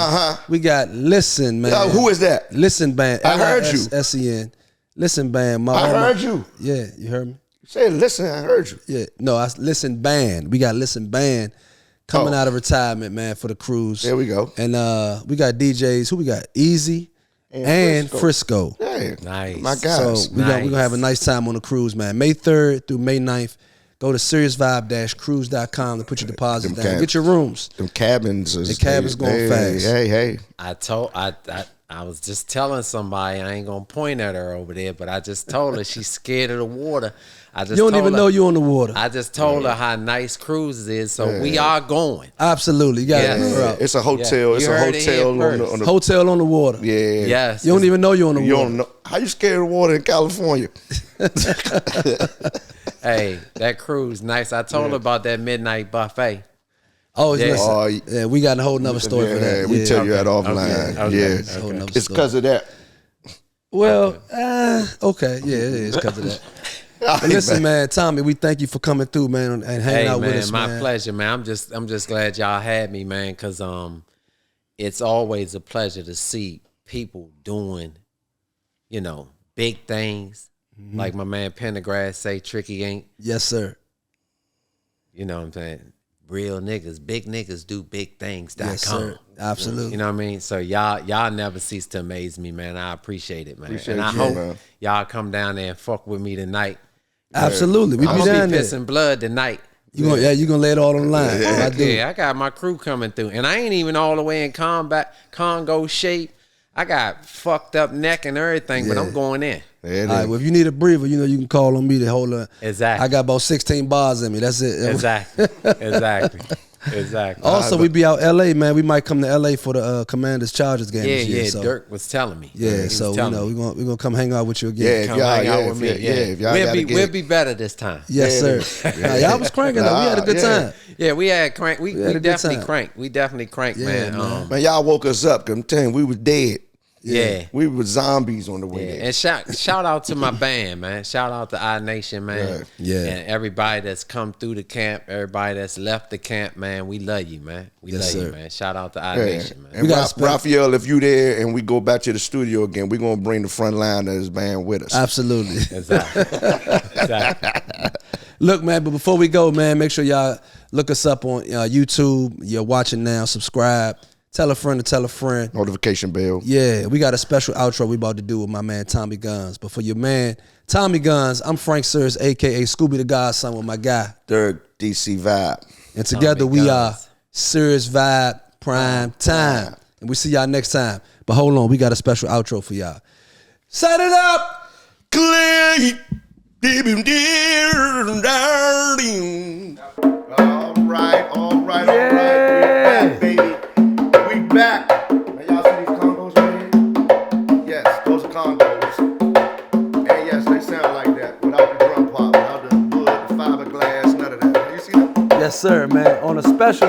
Speaker 4: We got Listen, man.
Speaker 2: Who is that?
Speaker 4: Listen Band.
Speaker 2: I heard you.
Speaker 4: L-I-S-S-E-N. Listen Band.
Speaker 2: I heard you.
Speaker 4: Yeah, you heard me?
Speaker 2: Say, listen, I heard you.
Speaker 4: Yeah. No, Listen Band. We got Listen Band coming out of retirement, man, for the cruise.
Speaker 2: There we go.
Speaker 4: And we got DJs. Who we got? Easy and Frisco.
Speaker 2: Yeah.
Speaker 1: Nice.
Speaker 2: My guys.
Speaker 4: So we're going to have a nice time on the cruise, man. May 3rd through May 9th. Go to SiriusVybe-cruise.com to put your deposit down. Get your rooms.
Speaker 2: Them cabins.
Speaker 4: The cabins going fast.
Speaker 2: Hey.
Speaker 1: I was just telling somebody, I ain't gonna point at her over there, but I just told her she's scared of the water.
Speaker 4: You don't even know you're on the water.
Speaker 1: I just told her how nice cruises is, so we are going.
Speaker 4: Absolutely. You got
Speaker 1: Yes.
Speaker 2: It's a hotel.
Speaker 1: Yeah.
Speaker 2: It's
Speaker 1: You
Speaker 2: a
Speaker 1: heard it
Speaker 2: hotel
Speaker 1: here
Speaker 2: on
Speaker 1: first.
Speaker 2: the
Speaker 4: hotel on the water.
Speaker 2: Yeah.
Speaker 1: Yes.
Speaker 4: You don't even know you're on the
Speaker 2: You
Speaker 4: water.
Speaker 2: don't know. How you scared of water in California?
Speaker 1: Hey, that cruise nice. I told her about that midnight buffet.
Speaker 4: Oh,
Speaker 1: Yeah.
Speaker 4: listen. Yeah, we got a whole nother story for that.
Speaker 2: We
Speaker 4: Yeah.
Speaker 2: tell you that offline.
Speaker 1: Okay.
Speaker 2: Yeah.
Speaker 4: That's a whole nother
Speaker 2: It's
Speaker 4: story.
Speaker 2: because of that.
Speaker 4: Well, okay. Yeah, it is because of that. But listen, man, Tommy, we thank you for coming through, man, and hanging
Speaker 1: Hey
Speaker 4: out
Speaker 1: man,
Speaker 4: with us, man.
Speaker 1: my pleasure, man. I'm just glad y'all had me, man, because it's always a pleasure to see people doing, big things. Like my man Pendergrass say, Tricky ain't.
Speaker 4: Yes, sir.
Speaker 1: You know what I'm saying? Real niggas, big niggas do big things.com.
Speaker 4: Yes, sir. Absolutely.
Speaker 1: You know what I mean? So y'all never cease to amaze me, man. I appreciate it, man.
Speaker 2: Appreciate
Speaker 1: and I
Speaker 2: you,
Speaker 1: hope
Speaker 2: man.
Speaker 1: y'all come down there and fuck with me tonight.
Speaker 4: Absolutely. We
Speaker 1: I'm
Speaker 4: be
Speaker 1: gonna
Speaker 4: down
Speaker 1: be
Speaker 4: there.
Speaker 1: pissing blood tonight.
Speaker 4: You gonna lay it all on the line.
Speaker 1: I got my crew coming through, and I ain't even all the way in Congo shape. I got fucked up neck and everything, but I'm going in.
Speaker 4: All right, well, if you need a breather, you know you can call on me to hold on.
Speaker 1: Exactly.
Speaker 4: I got about 16 bars in me. That's it.
Speaker 1: Exactly.
Speaker 4: Also, we be out LA, man. We might come to LA for the Commanders Chargers game this year.
Speaker 1: So. Dirk was telling me.
Speaker 4: Yeah, so you know we're gonna come hang out with you again.
Speaker 1: Come hang out with me. If y'all we'll be better this time.
Speaker 4: Yes, sir. Y'all was cranking though. We had a good time.
Speaker 1: Yeah, we had crank. We definitely cranked. We definitely cranked, man.
Speaker 2: Man, y'all woke us up. 'Cause I'm telling you, we was dead.
Speaker 1: Yeah.
Speaker 2: We were zombies on the way there.
Speaker 1: And shout out to my band, man. Shout out to our nation, man.
Speaker 4: Yeah.
Speaker 1: And everybody that's come through the camp, everybody that's left the camp, man. We love you, man. We love you, man. Shout out to our nation, man.
Speaker 2: And Raphael, if you there and we go back to the studio again, we're going to bring the front line of this band with us.
Speaker 4: Absolutely.
Speaker 1: Exactly.
Speaker 4: Look, man, but before we go, man, make sure y'all look us up on YouTube. You're watching now. Subscribe. Tell a friend to tell a friend.
Speaker 2: Notification bell.
Speaker 4: Yeah, we got a special outro we about to do with my man Tommy Gunz. But for your man Tommy Gunz, I'm Frank Sirius, a.k.a. Scooby the Godson with my guy.
Speaker 2: Third DC Vibe.
Speaker 4: And together
Speaker 1: Tommy
Speaker 4: we
Speaker 1: Gunz.
Speaker 4: are SiriusVybe Primetime. And we see y'all next time. But hold on, we got a special outro for y'all. Set it up!
Speaker 2: Clay. All right. We back, baby. We back. Now y'all see these Congos right here? Yes, those are Congos. And yes, they sound like that without the drum part, without the wood, the fiberglass, none of that. You see them?
Speaker 4: Yes, sir, man. On a special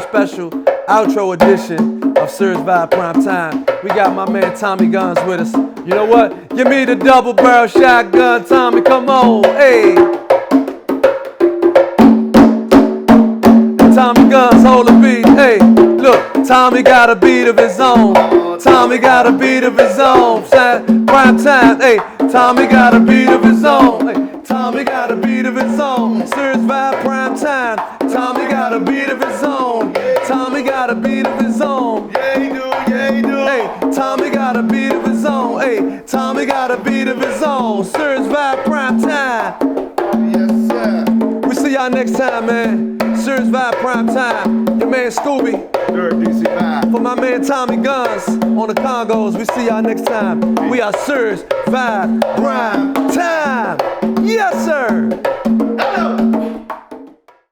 Speaker 4: outro edition of SiriusVybe Primetime, we got my man Tommy Gunz with us. You know what? Give me the double barrel shotgun, Tommy. Come on, hey. Tommy Gunz, hold the beat. Hey, look, Tommy got a beat of his own. Tommy got a beat of his own. Prime time, hey, Tommy got a beat of his own. Hey, Tommy got a beat of his own. SiriusVybe Prime Time. Tommy got a beat of his own. Tommy got a beat of his own.
Speaker 2: Yeah, he do.
Speaker 4: Hey, Tommy got a beat of his own. Hey, Tommy got a beat of his own. SiriusVybe Prime Time.
Speaker 2: Yes, sir.
Speaker 4: We see y'all next time, man. SiriusVybe Primetime. Your man Scooby.
Speaker 2: Third DC Vibe.
Speaker 4: For my man Tommy Gunz on the Congos. We see y'all next time. We are SiriusVybe Primetime. Yes, sir.
Speaker 2: Hello.